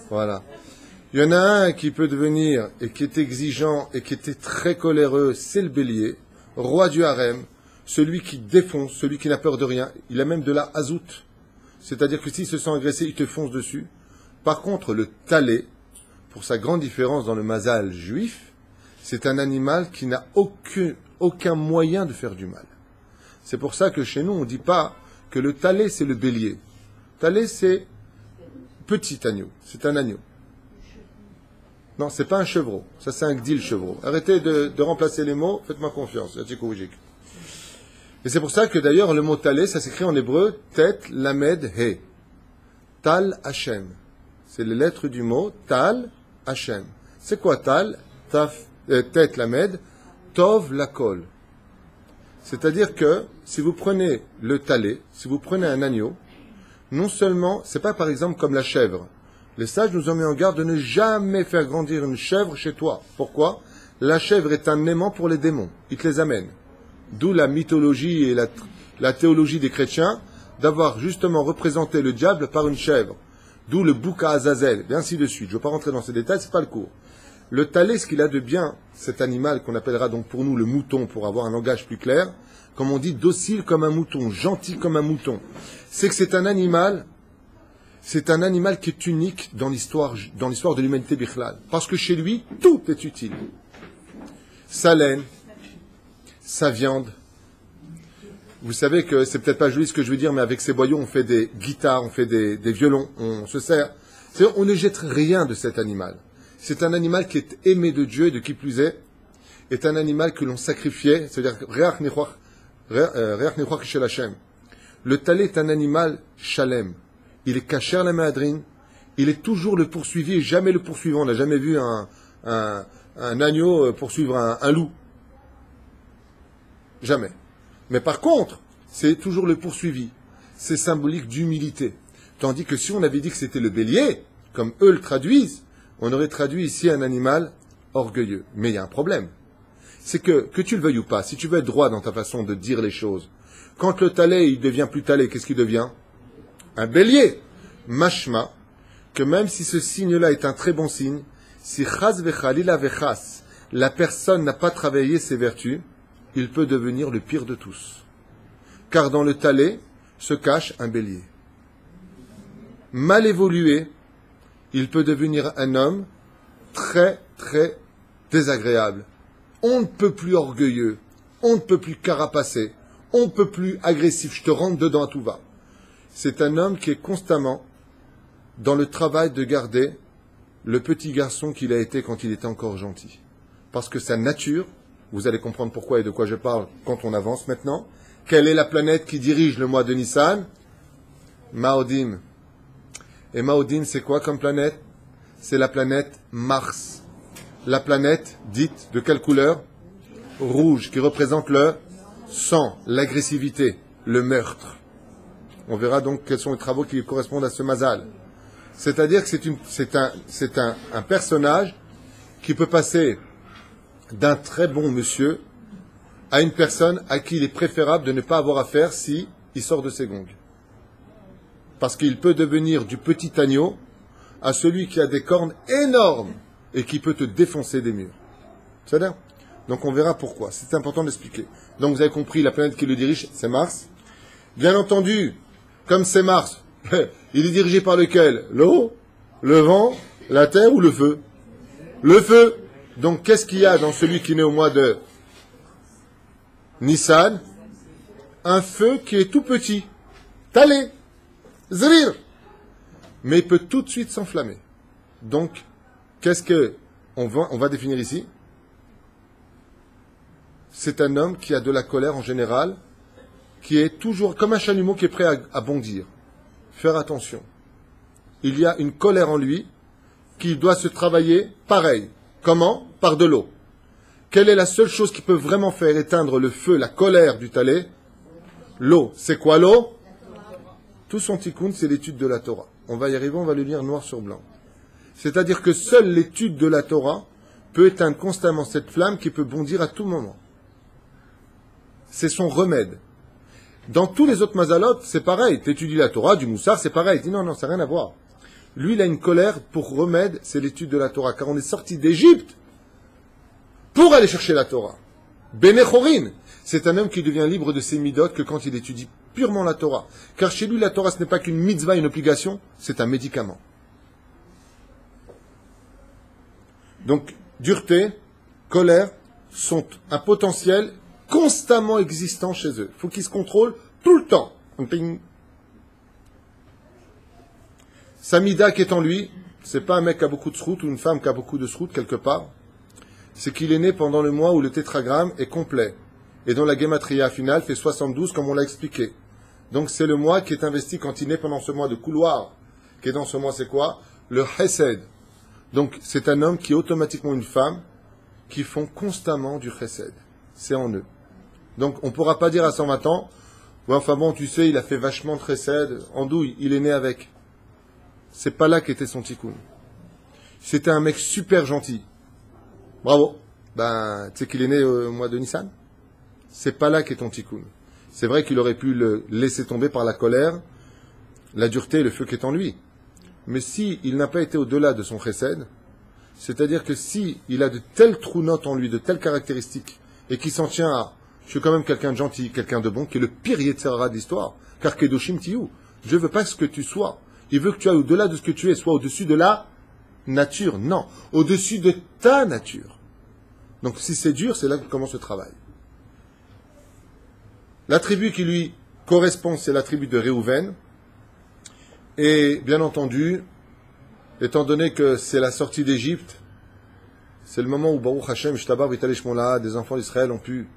Voilà. Il y en a un qui peut devenir, et qui est exigeant, et qui était très coléreux, c'est le bélier, roi du harem, celui qui défonce, celui qui n'a peur de rien. Il a même de la hazout. C'est-à-dire que s'il se sent agressé, il te fonce dessus. Par contre, le talé, pour sa grande différence dans le mazal juif, c'est un animal qui n'a aucun moyen de faire du mal. C'est pour ça que chez nous, on ne dit pas que le talé, c'est le bélier. Talé, c'est petit agneau. C'est un agneau. Non, c'est pas un chevreau. Ça, c'est un gdil chevreau. Arrêtez de remplacer les mots. Faites-moi confiance. Et c'est pour ça que d'ailleurs, le mot talé, ça s'écrit en hébreu tet lamed he. Tal Hashem. C'est les lettres du mot tal Hashem. C'est quoi tal? Tet lamed tov lakol. C'est-à-dire que si vous prenez le talé, si vous prenez un agneau, non seulement, c'est pas par exemple comme la chèvre. Les sages nous ont mis en garde de ne jamais faire grandir une chèvre chez toi. Pourquoi? La chèvre est un aimant pour les démons. Il te les amène. D'où la mythologie et la théologie des chrétiens d'avoir justement représenté le diable par une chèvre. D'où le bouc à Azazel, et ainsi de suite. Je ne veux pas rentrer dans ces détails, c'est pas le cours. Le talé, ce qu'il a de bien, cet animal qu'on appellera donc pour nous le mouton, pour avoir un langage plus clair, comme on dit, docile comme un mouton, gentil comme un mouton, c'est que c'est un animal qui est unique dans l'histoire de l'humanité bichlal. Parce que chez lui, tout est utile. Sa laine, sa viande. Vous savez que c'est peut-être pas joli ce que je veux dire, mais avec ces boyaux, on fait des guitares, on fait des violons, on se sert. C'est-à-dire, on ne jette rien de cet animal. C'est un animal qui est aimé de Dieu et de qui plus est un animal que l'on sacrifiait, c'est-à-dire Reach Nichoach Shel Hashem. Le talé est un animal shalem. Il est kasher la méadrine. Il est toujours le poursuivi et jamais le poursuivant. On n'a jamais vu un agneau poursuivre un loup. Jamais. Mais par contre, c'est toujours le poursuivi. C'est symbolique d'humilité. Tandis que si on avait dit que c'était le bélier, comme eux le traduisent, on aurait traduit ici un animal orgueilleux. Mais il y a un problème. C'est que tu le veuilles ou pas, si tu veux être droit dans ta façon de dire les choses, quand le talé, il devient plus talé, qu'est-ce qu'il devient? Un bélier. Mashma, que même si ce signe-là est un très bon signe, si chas vechalila vechas, la personne n'a pas travaillé ses vertus, il peut devenir le pire de tous. Car dans le talé se cache un bélier. Mal évolué, il peut devenir un homme très, très désagréable. On ne peut plus orgueilleux, on ne peut plus carapacé, on ne peut plus agressif, je te rentre dedans à tout va. C'est un homme qui est constamment dans le travail de garder le petit garçon qu'il a été quand il était encore gentil. Parce que sa nature, vous allez comprendre pourquoi et de quoi je parle quand on avance maintenant, quelle est la planète qui dirige le mois de Nissan? Maodim. Et Maodim, c'est quoi comme planète? C'est la planète Mars. La planète dite de quelle couleur? Rouge, qui représente le sang, l'agressivité, le meurtre. On verra donc quels sont les travaux qui correspondent à ce mazal. C'est-à-dire que c'est un personnage qui peut passer d'un très bon monsieur à une personne à qui il est préférable de ne pas avoir affaire si il sort de ses gongs. Parce qu'il peut devenir du petit agneau à celui qui a des cornes énormes et qui peut te défoncer des murs. C'est-à-dire? Donc on verra pourquoi. C'est important d'expliquer. Donc vous avez compris, la planète qui le dirige, c'est Mars. Bien entendu, comme c'est Mars, il est dirigé par lequel? L'eau, le vent, la terre ou le feu? Le feu. Donc qu'est-ce qu'il y a dans celui qui naît au mois de Nissan? Un feu qui est tout petit. Talé. Zrir. Mais il peut tout de suite s'enflammer. Donc, qu'est-ce que on va définir ici? C'est un homme qui a de la colère en général, qui est toujours comme un chalumeau qui est prêt à bondir. Faire attention. Il y a une colère en lui qui doit se travailler pareil. Comment? Par de l'eau. Quelle est la seule chose qui peut vraiment faire éteindre le feu, la colère du talé? L'eau. C'est quoi l'eau? Tout son tikkun, c'est l'étude de la Torah. On va y arriver, on va le lire noir sur blanc. C'est-à-dire que seule l'étude de la Torah peut éteindre constamment cette flamme qui peut bondir à tout moment. C'est son remède. Dans tous les autres mazalot, c'est pareil. Tu étudies la Torah, du moussard, c'est pareil. Il dit non, ça n'a rien à voir. Lui, il a une colère pour remède, c'est l'étude de la Torah. Car on est sorti d'Égypte pour aller chercher la Torah. Benechorin, c'est un homme qui devient libre de ses midot que quand il étudie purement la Torah. Car chez lui, la Torah, ce n'est pas qu'une mitzvah, une obligation, c'est un médicament. Donc, dureté, colère sont un potentiel constamment existant chez eux. Il faut qu'ils se contrôlent tout le temps. Samida qui est en lui, c'est pas un mec qui a beaucoup de srout ou une femme qui a beaucoup de srout quelque part. C'est qu'il est né pendant le mois où le tétragramme est complet. Et dont la gematria finale fait 72 comme on l'a expliqué. Donc c'est le mois qui est investi quand il naît pendant ce mois de couloir. Qui est dans ce mois, c'est quoi? Le chesed. Donc c'est un homme qui est automatiquement une femme qui font constamment du chesed. C'est en eux. Donc on ne pourra pas dire à 120 ans, ouais, enfin bon, tu sais, il a fait vachement de chesed, andouille, il est né avec. C'est pas là qu'était son tikkun. C'était un mec super gentil. Bravo. Ben, tu sais qu'il est né au mois de Nissan? C'est pas là qu'est ton tikkun. C'est vrai qu'il aurait pu le laisser tomber par la colère, la dureté et le feu qui est en lui. Mais si il n'a pas été au-delà de son chesed, c'est-à-dire que si il a de telles trous-notes en lui, de telles caractéristiques, et qu'il s'en tient à je suis quand même quelqu'un de gentil, quelqu'un de bon, qui est le pire Yetzirah de l'histoire, car Kedoshim Tiyu, Dieu veut pas ce que tu sois. Il veut que tu ailles au-delà de ce que tu es, soit au-dessus de la nature. Non, au-dessus de ta nature. Donc si c'est dur, c'est là que commence le travail. La tribu qui lui correspond, c'est la tribu de Réhouven. Et bien entendu, étant donné que c'est la sortie d'Égypte, c'est le moment où Baruch Hashem, Shtabar, Vitali Shmola, des enfants d'Israël ont pu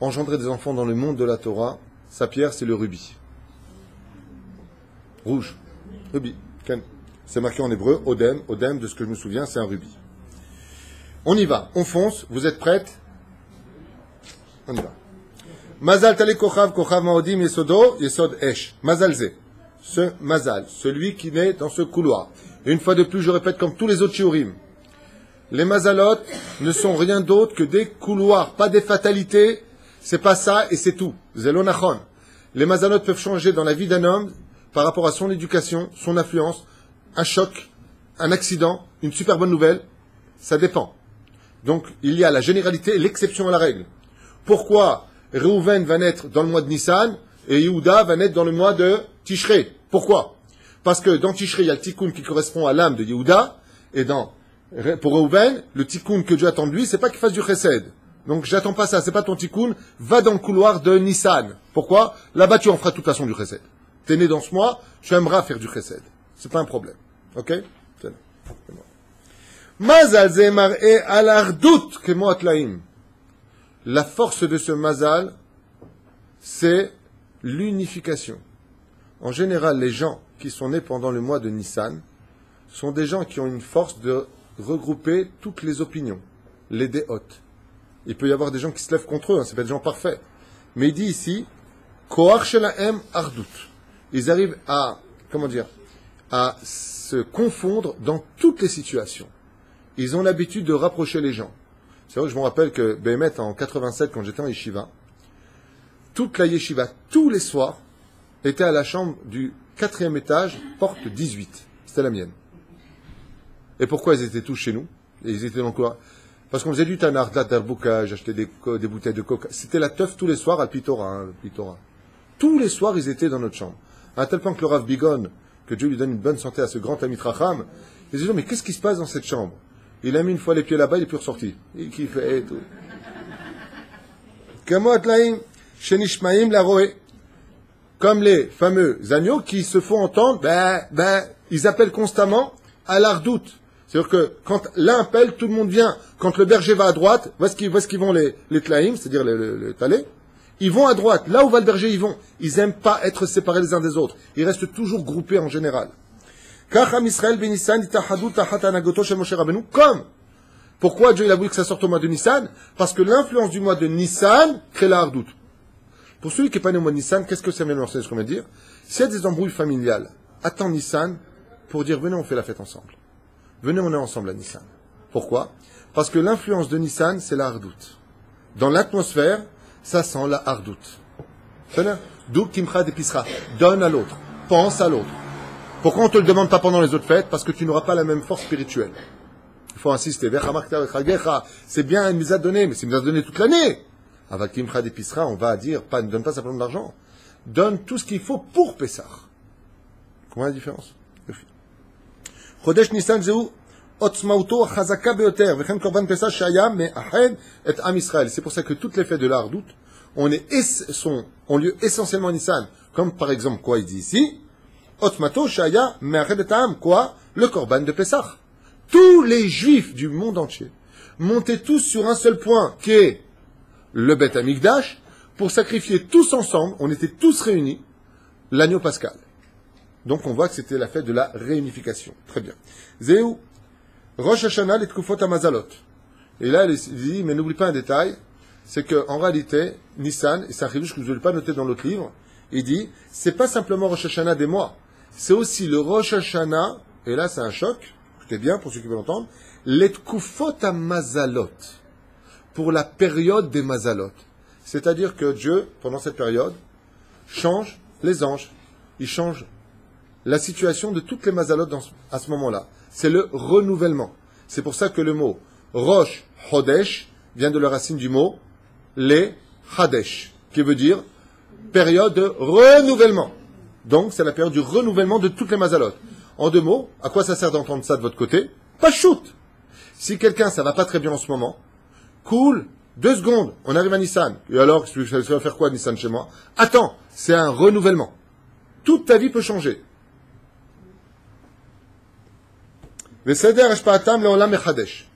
engendrer des enfants dans le monde de la Torah. Sa pierre, c'est le rubis. Rouge. Rubis. C'est marqué en hébreu, Odem. Odem, de ce que je me souviens, c'est un rubis. On y va. On fonce. Vous êtes prêtes? On y va. Mazal tale kochav, kochav maodim, yesodo, yesod esh. Mazal ze. Ce mazal, celui qui naît dans ce couloir. Et une fois de plus, je répète comme tous les autres shiurim. Les mazalot ne sont rien d'autre que des couloirs, pas des fatalités. C'est pas ça et c'est tout. Zelonachon. Les mazalot peuvent changer dans la vie d'un homme par rapport à son éducation, son influence, un choc, un accident, une super bonne nouvelle. Ça dépend. Donc, il y a la généralité et l'exception à la règle. Pourquoi Reuven va naître dans le mois de Nissan et Yehuda va naître dans le mois de Tishrei? Pourquoi? Parce que dans Tishrei, il y a le tikkun qui correspond à l'âme de Yehuda, et pour Reuven, le tikkun que Dieu attend de lui, c'est pas qu'il fasse du chesed. Donc, j'attends pas ça, c'est pas ton tikkun, va dans le couloir de Nissan. Pourquoi? Là-bas, tu en feras de toute façon du chesed. T'es né dans ce mois, tu aimeras faire du chesed. C'est pas un problème. Ok? C'est bon. Mazal ze mar'e al ardut kemo atlaim. La force de ce mazal, c'est l'unification. En général, les gens qui sont nés pendant le mois de Nissan sont des gens qui ont une force de regrouper toutes les opinions, les déhotes. Il peut y avoir des gens qui se lèvent contre eux, c'est pas des gens parfaits. Mais il dit ici, koach shelahem ardut. Ils arrivent à se confondre dans toutes les situations. Ils ont l'habitude de rapprocher les gens. C'est vrai que je me rappelle que Béhémet, en 87, quand j'étais en yeshiva, toute la yeshiva, tous les soirs, était à la chambre du 4e étage, porte 18. C'était la mienne. Et pourquoi ils étaient tous chez nous? Et ils étaient dans quoi? Parce qu'on faisait du tanar, d'arbouka, j'achetais des bouteilles de coca. C'était la teuf tous les soirs à Pitora. Tous les soirs, ils étaient dans notre chambre. À tel point que le Rav Bigon, que Dieu lui donne une bonne santé à ce grand ami Racham, il disait, mais qu'est-ce qui se passe dans cette chambre? Il a mis une fois les pieds là-bas, il est plus ressorti. Il kiffait et tout. Comme les fameux agneaux qui se font entendre, ils appellent constamment à l'ardoute. C'est-à-dire que quand l'un appelle, tout le monde vient. Quand le berger va à droite, voici qu'ils vont les tlaïm, c'est-à-dire les talés. Ils vont à droite. Là où va le berger, ils vont. Ils n'aiment pas être séparés les uns des autres. Ils restent toujours groupés en général. Comme. Pourquoi Dieu il a voulu que ça sorte au mois de Nissan? Parce que l'influence du mois de Nissan crée la hardout. Pour celui qui n'est pas né au mois de Nissan, qu'est-ce que ça vient de ce qu'on vient de dire? S'il y a des embrouilles familiales, attends Nissan pour dire venez on fait la fête ensemble. Venez on est ensemble à Nissan. Pourquoi? Parce que l'influence de Nissan c'est la hardout. Dans l'atmosphère, ça sent la hardout. D'où Kimcha d'épisra. Donne à l'autre. Pense à l'autre. Pourquoi on ne te le demande pas pendant les autres fêtes? Parce que tu n'auras pas la même force spirituelle. Il faut insister. C'est bien, il nous a donné, mais s'il nous a donné toute l'année. Avec Kimcha d'épisra, on va dire, ne donne pas simplement de l'argent. Donne tout ce qu'il faut pour Pessah. Comment la différence? Chodesh Nissan Zeu Otzmauto Chazaka Beoter, Vechem Korban Pessah Shaya Me'ached et Am Israël. C'est pour ça que toutes les fêtes de la Hardout ont lieu essentiellement à Nissan. Comme par exemple, quoi il dit ici? Otzmato Shaya Me'ached et Am. Quoi? Le Korban de Pessah. Tous les Juifs du monde entier montaient tous sur un seul point, qui est le Beth Amikdash, pour sacrifier tous ensemble, on était tous réunis, l'agneau pascal. Donc on voit que c'était la fête de la réunification. Très bien. Zéou, Rosh Hashanah et Tkufot Amazalot. Et là, il dit, mais n'oublie pas un détail, c'est qu'en réalité, Nissan, et c'est un chidouche que je ne vais pas noter dans l'autre livre, il dit, c'est pas simplement Rosh Hashanah des mois, c'est aussi le Rosh Hashanah, et là c'est un choc, écoutez bien pour ceux qui veulent entendre, les Tkufot Amazalot, pour la période des Mazalot. C'est-à-dire que Dieu, pendant cette période, change les anges, il change la situation de toutes les mazalot à ce moment-là. C'est le renouvellement. C'est pour ça que le mot Rosh Chodesh vient de la racine du mot les Hadesh, qui veut dire période de renouvellement. Donc, c'est la période du renouvellement de toutes les mazalot. En deux mots, à quoi ça sert d'entendre ça de votre côté? Pas shoot. Si quelqu'un, ça va pas très bien en ce moment, cool, 2 secondes, on arrive à Nissan. Et alors, ça va faire quoi Nissan chez moi? Attends, c'est un renouvellement. Toute ta vie peut changer. Veseder Ashpaatam Leolam Echadesh.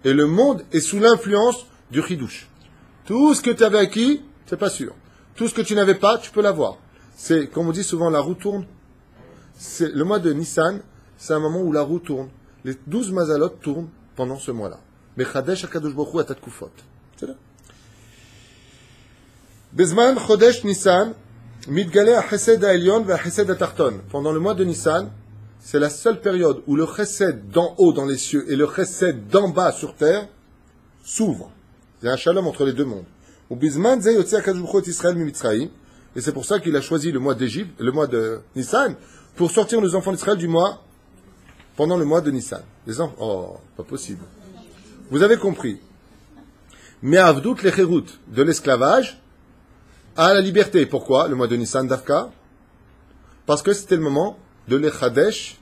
Et le monde est sous l'influence du Chidush. Tout ce que tu avais acquis, c'est pas sûr. Tout ce que tu n'avais pas, tu peux l'avoir. C'est, comme on dit souvent, la roue tourne. C'est, le mois de Nissan, c'est un moment où la roue tourne. Les 12 mazalot tournent pendant ce mois-là. Mechadesh HaKadosh Baruch Hu Atat Kufot. C'est là. Bezman Chodesh Nissan, Mitgale HaChesed HaElyon VaHaChesed HaTarton. Pendant le mois de Nissan, c'est la seule période où le chesed d'en haut dans les cieux et le chesed d'en bas sur terre s'ouvrent. Il y a un shalom entre les deux mondes. Et c'est pour ça qu'il a choisi le mois d'Égypte, le mois de Nissan, pour sortir les enfants d'Israël du mois, pendant le mois de Nissan. Les enfants, oh, pas possible. Vous avez compris. Mais avdout lecherut, de l'esclavage à la liberté. Pourquoi le mois de Nissan d'Afka? Parce que c'était le moment de l'Echadesh,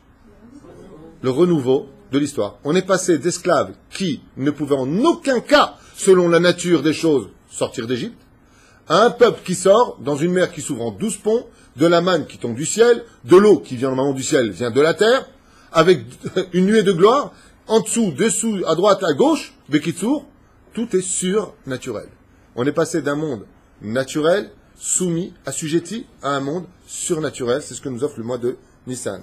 le renouveau de l'histoire. On est passé d'esclaves qui ne pouvaient en aucun cas, selon la nature des choses, sortir d'Égypte, à un peuple qui sort dans une mer qui s'ouvre en 12 ponts, de la manne qui tombe du ciel, de l'eau qui vient normalement du ciel, vient de la terre, avec une nuée de gloire, en dessous, dessous, à droite, à gauche, Bekitsour, tout est surnaturel. On est passé d'un monde naturel, soumis, assujetti, à un monde surnaturel. C'est ce que nous offre le mois de Nissan.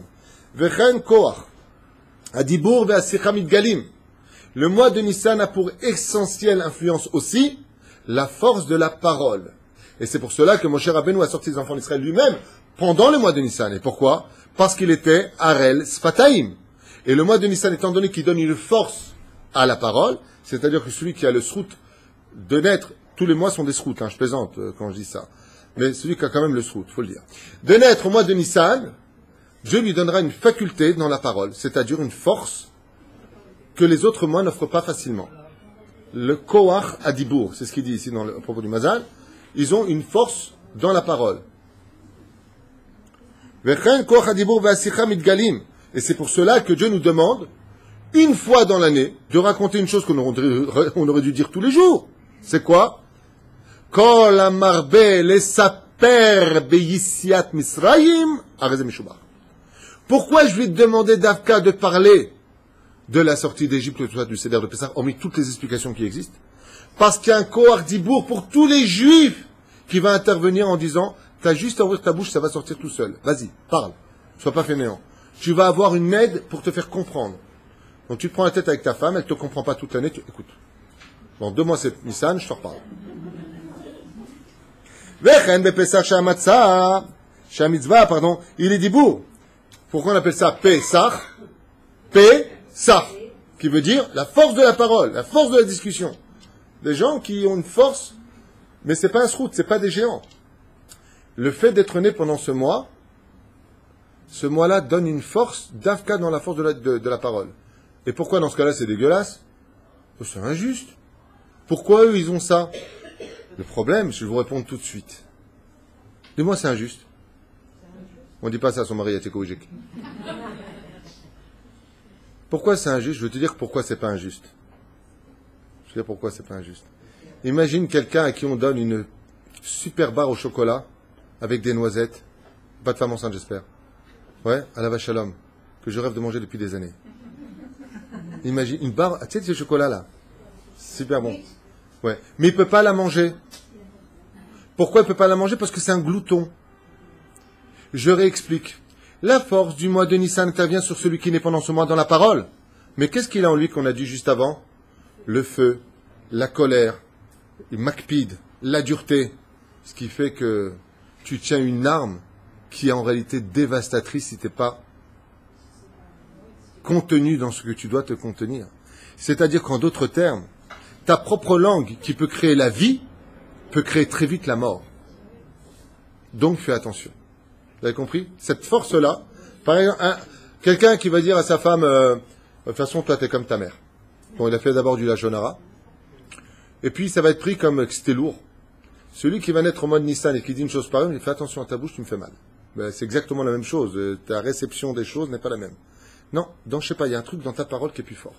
Vechen Koach, Adibur ve'asicha mitgalim. Le mois de Nissan a pour essentielle influence aussi la force de la parole. Et c'est pour cela que Moshe Rabbeinu a sorti les enfants d'Israël lui-même pendant le mois de Nissan. Et pourquoi? Parce qu'il était Harel Sfataim. Et le mois de Nissan, étant donné qu'il donne une force à la parole, c'est-à-dire que celui qui a le srout de naître, tous les mois sont des srouts, je plaisante quand je dis ça, mais celui qui a quand même le srout, faut le dire. De naître au mois de Nissan, Dieu lui donnera une faculté dans la parole, c'est-à-dire une force que les autres mois n'offrent pas facilement. Le Koach Adibur, c'est ce qu'il dit ici dans le propos du Mazal, ils ont une force dans la parole. Vechen Koach Adibur ve'asicha mitgalim. Et c'est pour cela que Dieu nous demande, une fois dans l'année, de raconter une chose qu'on aurait dû dire tous les jours. C'est quoi? Kol amarbe lesaper beyisiat Misraïm areze mishubach. Pourquoi je vais te demander d'Afka de parler de la sortie d'Égypte, du Seder de Pessah, hormis toutes les explications qui existent? Parce qu'il y a un Koach Dibour pour tous les Juifs qui va intervenir en disant, t'as juste à ouvrir ta bouche, ça va sortir tout seul. Vas-y, parle. Sois pas fainéant. Tu vas avoir une aide pour te faire comprendre. Donc tu te prends la tête avec ta femme, elle ne te comprend pas toute l'année, tu écoutes. Dans 2 mois c'est Nissan, je te reparle. Vechen bepesach shamatzah, shamitzvah, pardon, il est dibour. Pourquoi on appelle ça Pesach? Pesach, qui veut dire la force de la parole, la force de la discussion. Des gens qui ont une force, mais c'est pas un srout, c'est pas des géants. Le fait d'être né pendant ce mois-là donne une force d'Afka dans la force de la parole. Et pourquoi dans ce cas-là c'est dégueulasse? C'est injuste. Pourquoi eux ils ont ça? Le problème, je vais vous répondre tout de suite. Dis-moi c'est injuste. On ne dit pas ça à son mari, Yatékoujik. Pourquoi c'est injuste? Je vais te dire pourquoi c'est pas injuste. Je vais te dire pourquoi c'est pas injuste. Imagine quelqu'un à qui on donne une super barre au chocolat avec des noisettes. Pas de femme enceinte, j'espère. Ouais, à la vache à l'homme, que je rêve de manger depuis des années. Imagine, une barre, tu sais, ce chocolat-là, super bon. Ouais, mais il ne peut pas la manger. Pourquoi il ne peut pas la manger? Parce que c'est un glouton. Je réexplique. La force du mois de Nissan intervient sur celui qui n'est pendant ce mois dans la parole. Mais qu'est-ce qu'il a en lui qu'on a dit juste avant? Le feu, la colère, le makpid, la dureté. Ce qui fait que tu tiens une arme qui est en réalité dévastatrice si tu n'es pas contenu dans ce que tu dois te contenir. C'est-à-dire qu'en d'autres termes, ta propre langue qui peut créer la vie, peut créer très vite la mort. Donc fais attention. Vous avez compris? Cette force-là, par exemple, quelqu'un qui va dire à sa femme, de toute façon, toi, t'es comme ta mère. Bon, il a fait d'abord du lachonara, et puis ça va être pris comme que c'était lourd. Celui qui va naître au mois de Nissan et qui dit une chose pareille, il fait attention à ta bouche, tu me fais mal. Ben, c'est exactement la même chose. Ta réception des choses n'est pas la même. Non, donc je sais pas, il y a un truc dans ta parole qui est plus fort.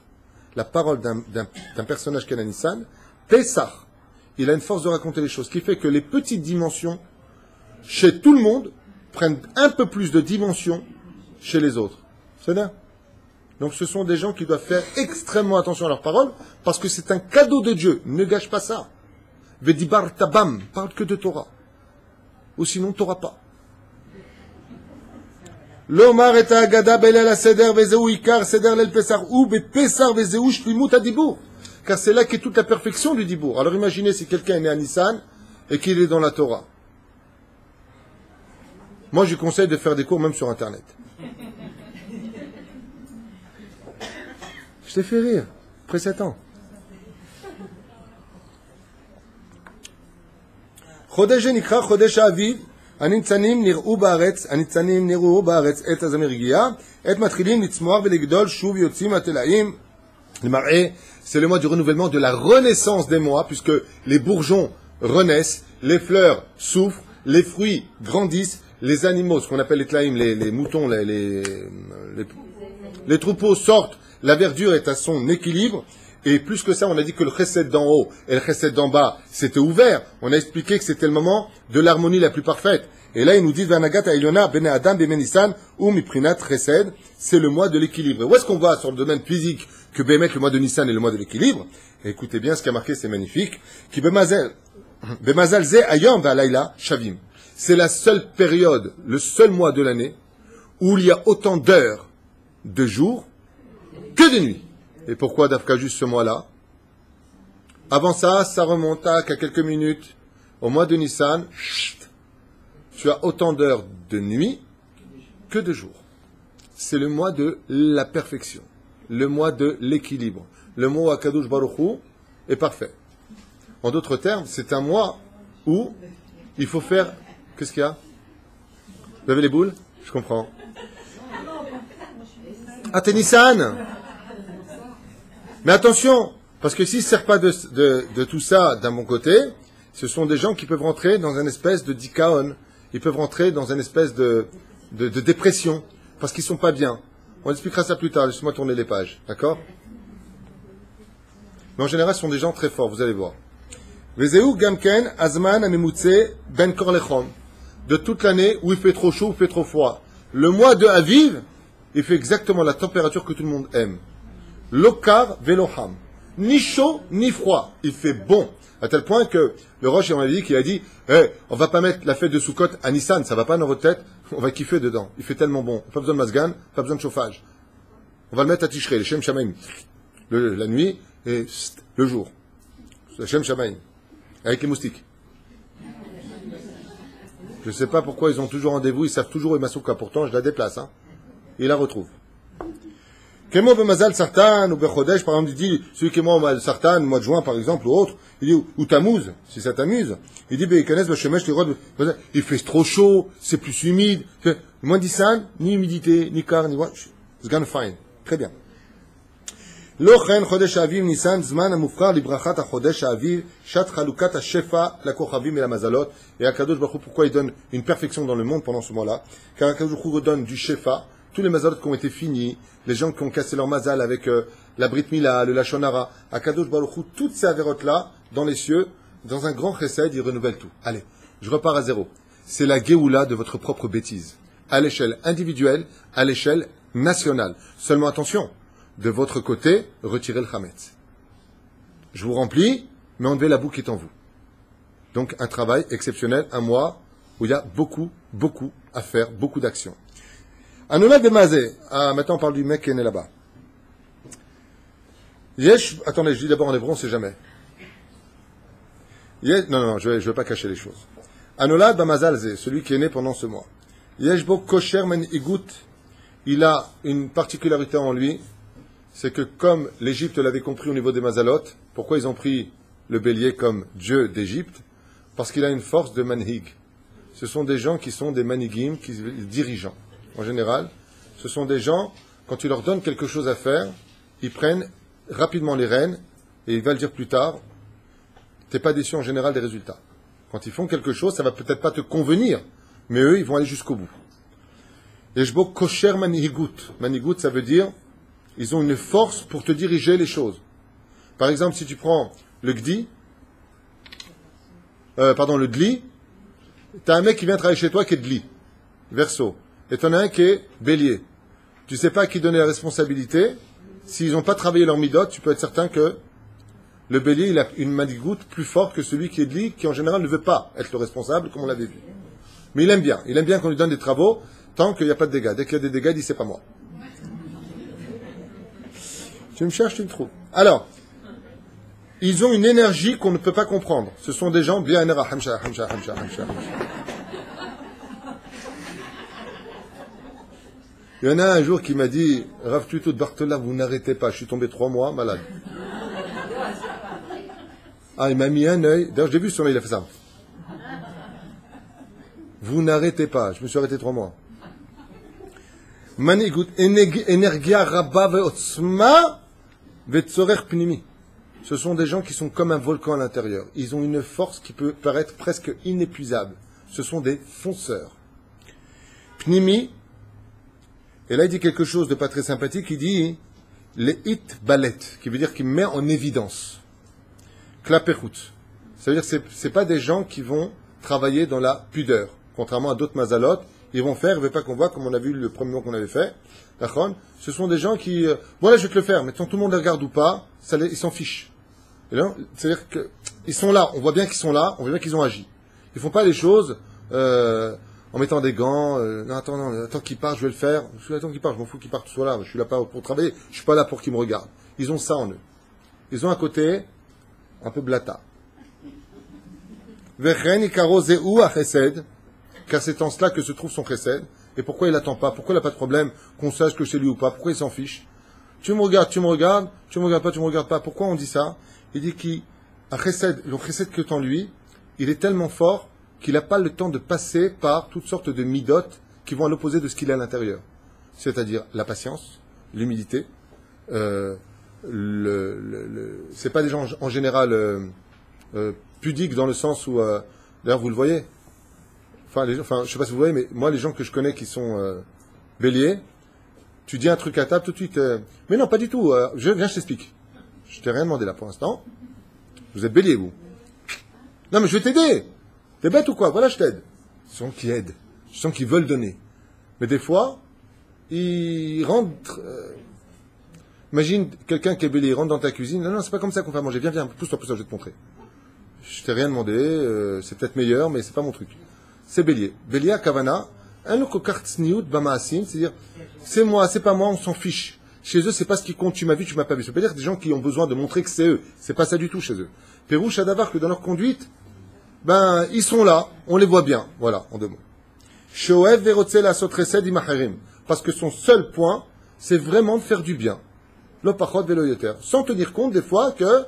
La parole d'un personnage qu'est la Nissan, Pesach, il a une force de raconter les choses, qui fait que les petites dimensions, chez tout le monde, prennent un peu plus de dimensions chez les autres. C'est bien. Donc ce sont des gens qui doivent faire extrêmement attention à leurs paroles, parce que c'est un cadeau de Dieu. Ne gâche pas ça. Vedibar tabam, parle que de Torah. Ou sinon, Torah pas. L'omar et agada belel a seder vezeu ikar seder lel pesar ou be pesar vezeu shlimut adibour. Car c'est là qu'est toute la perfection du dibour. Alors imaginez si quelqu'un est né à Nissan et qu'il est dans la Torah. Moi, je lui conseille de faire des cours même sur Internet. Je t'ai fait rire, après 7 ans. Chodesh nikra chodesh aviv, הניצנים נראו בארץ את הזמר הגיעה, עת מתחילים לצמוח ולגדול, שוב יוצאים התלאים, למראה, c'est le mois du renouvellement, de la renaissance des mois, puisque les bourgeons renaissent, les fleurs souffrent, les fruits grandissent, les animaux, ce qu'on appelle les tlaïm, les moutons, les troupeaux sortent, la verdure est à son équilibre, et plus que ça, on a dit que le chesed d'en haut et le chesed d'en bas, c'était ouvert. On a expliqué que c'était le moment de l'harmonie la plus parfaite. Et là, il nous dit, Vanagat Aïliona, Bene Adam, Bene Nissan, ou Miprinat Chesed, c'est le mois de l'équilibre. Et où est-ce qu'on voit sur le domaine physique que Bémet, le mois de Nissan, est le mois de l'équilibre? Et écoutez bien ce qui a marqué, c'est magnifique. Qui Bemazal Ze Ayam Valaila Shavim. C'est la seule période, le seul mois de l'année, où il y a autant d'heures de jours que de nuits. Et pourquoi Dafka juste ce mois-là? Avant ça, ça remonte à quelques minutes. Au mois de Nissan, tu as autant d'heures de nuit que de jours. C'est le mois de la perfection, le mois de l'équilibre. Le mois Akadosh Baruch Hu est parfait. En d'autres termes, c'est un mois où il faut faire... Qu'est-ce qu'il y a? Vous avez les boules? Je comprends. Ah, t'es Nissan! Mais attention, parce que s'ils ne servent pas de tout ça d'un bon côté, ce sont des gens qui peuvent rentrer dans une espèce de dikaon, ils peuvent rentrer dans une espèce de dépression, parce qu'ils ne sont pas bien. On expliquera ça plus tard, laisse-moi tourner les pages, d'accord? Mais en général, ce sont des gens très forts, vous allez voir. Vezeu gamken azman amemutze ben korlechom. De toute l'année où il fait trop chaud ou il fait trop froid. Le mois de Aviv, il fait exactement la température que tout le monde aime. Lokar veloham. Ni chaud, ni froid. Il fait bon. À tel point que le Roche, on a dit qu'il a dit, on va pas mettre la fête de Sukkot à Nissan, ça va pas dans votre tête, on va kiffer dedans. Il fait tellement bon. Pas besoin de masgan, pas besoin de chauffage. On va le mettre à Tishrei, les Shem Shamaim. La nuit et le jour. Le Shem Shamaim. Avec les moustiques. Je ne sais pas pourquoi ils ont toujours rendez-vous, ils savent toujours où est Masuka. Pourtant, je la déplace, hein. Ils la retrouvent. Kemo b'mazal sartan ou bechodesh, par exemple, il dit, celui qui est mort au sartan, mois de juin, par exemple, ou autre, il dit, ou tamouz, si ça t'amuse. Il dit, beikanes, b'shemesh, il fait trop chaud, c'est plus humide. Moins d'issan, ni humidité, ni car, ni what. It's gonna fine. Très bien. Lochen chodesh aviv Nissan zman amufkar librachat chodesh aviv shat chalukat hashefa la kochavim et la mazalot. Et Akadosh Baruch Hu, pourquoi il donne une perfection dans le monde pendant ce mois-là? Car Akadosh Baruch Hu donne du shefa, tous les mazalot qui ont été finis, les gens qui ont cassé leur mazal avec la brit mila, le lachon hara. Akadosh Baruch Hu, toutes ces avérotes-là dans les cieux, dans un grand chesed, il renouvelle tout. Allez, je repars à zéro. C'est la geoula de votre propre bêtise, à l'échelle individuelle, à l'échelle nationale. Seulement attention. De votre côté, retirez le chametz. Je vous remplis, mais enlevez la boue qui est en vous. Donc un travail exceptionnel, un mois où il y a beaucoup, beaucoup à faire, beaucoup d'actions. Anolad de Mazé. Ah, maintenant on parle du mec qui est né là-bas. Yesh, attendez, je dis d'abord en hébreu, on ne sait jamais. Yesh, non, je vais pas cacher les choses. Anolad Bamazalze, celui qui est né pendant ce mois. Yeshbo kosher men igut, il a une particularité en lui, c'est que comme l'Égypte l'avait compris au niveau des Mazalot, pourquoi ils ont pris le bélier comme dieu d'Égypte? Parce qu'il a une force de manhig. Ce sont des gens qui sont des manigim, dirigeants. En général, ce sont des gens, quand tu leur donnes quelque chose à faire, ils prennent rapidement les rênes, et ils va le dire plus tard, tu n'es pas déçu en général des résultats. Quand ils font quelque chose, ça va peut-être pas te convenir, mais eux, ils vont aller jusqu'au bout. Yeshbo kosher manihigut. Manihigut, ça veut dire ils ont une force pour te diriger les choses. Par exemple, si tu prends le Gdi, le Dli, tu as un mec qui vient travailler chez toi qui est Dli, Verseau, et tu en as un qui est Bélier. Tu sais pas à qui donner la responsabilité. S'ils n'ont pas travaillé leur midot, tu peux être certain que le bélier, il a une manigoute plus forte que celui qui est de lui, qui en général ne veut pas être le responsable, comme on l'avait vu. Mais il aime bien. Il aime bien qu'on lui donne des travaux, tant qu'il n'y a pas de dégâts. Dès qu'il y a des dégâts, il dit c'est pas moi. Tu me cherches, tu me trouves. Alors, ils ont une énergie qu'on ne peut pas comprendre. Ce sont des gens bien hamsha. Il y en a un jour qui m'a dit, Rav Tuto de Bartola, vous n'arrêtez pas. Je suis tombé 3 mois malade. Ah, il m'a mis un œil. D'ailleurs, j'ai vu son œil, il a fait ça. Vous n'arrêtez pas. Je me suis arrêté 3 mois. Manigout, energia rabba ve'otzma ve'tzorer pnimi. Ce sont des gens qui sont comme un volcan à l'intérieur. Ils ont une force qui peut paraître presque inépuisable. Ce sont des fonceurs. Pnimi. Et là, il dit quelque chose de pas très sympathique. Il dit les hit balet, qui veut dire qu'il met en évidence. Klaperut. Ça veut dire que c'est pas des gens qui vont travailler dans la pudeur. Contrairement à d'autres mazalotes, ils vont faire, ils ne veulent pas qu'on voit, comme on a vu le premier mot qu'on avait fait. Ce sont des gens qui, voilà, je vais te le faire, mais tant tout le monde les regarde ou pas, ils s'en fichent. C'est-à-dire qu'ils sont là, on voit bien qu'ils sont là, on voit bien qu'ils ont agi. Ils font pas les choses en mettant des gants. Non, attends qu'il parte, je vais le faire. Attends qu'il parte, je m'en fous qu'il parte, soit là. Je suis là pas pour travailler, je suis pas là pour qu'ils me regardent. Ils ont ça en eux. Ils ont un côté un peu blata. Vechen ikaro zeu achesed, car c'est en cela que se trouve son chesed. Et pourquoi il n'attend pas? Pourquoi il n'a pas de problème qu'on sache que c'est lui ou pas? Pourquoi il s'en fiche? Tu me regardes, tu me regardes pas, tu me regardes pas. Pourquoi on dit ça? Il dit le chesed que est en lui, il est tellement fort qu'il n'a pas le temps de passer par toutes sortes de midot qui vont à l'opposé de ce qu'il a à l'intérieur. C'est-à-dire la patience, l'humilité. C'est pas des gens en général pudiques dans le sens où, d'ailleurs vous le voyez. Enfin, je sais pas si vous voyez, mais moi les gens que je connais qui sont béliers, tu dis un truc à table tout de suite. Mais non, pas du tout. Viens, je t'explique. Je t'ai rien demandé là pour l'instant. Vous êtes bélier, vous. Non, mais je vais t'aider. T'es bête ou quoi? Voilà, je t'aide. Ce sont qui aident. Ce sont qui veulent donner. Mais des fois, ils rentrent. Imagine quelqu'un qui est bélier, il rentre dans ta cuisine. Non, c'est pas comme ça qu'on fait manger. Viens, pousse-toi, je vais te montrer. Je t'ai rien demandé. C'est peut-être meilleur, mais c'est pas mon truc. C'est bélier. Bélier à Kavana. C'est-à-dire, c'est moi, c'est pas moi, on s'en fiche. Chez eux, c'est pas ce qui compte, tu m'as vu, tu m'as pas vu. Ça veut dire des gens qui ont besoin de montrer que c'est eux. C'est pas ça du tout chez eux. Pérouche à Davar, que dans leur conduite, ils sont là, on les voit bien. Voilà, en 2 mots. Shoev verotzel asot chesed imacherim. Parce que son seul point, c'est vraiment de faire du bien. L'opachot velo yoter. Sans tenir compte des fois que,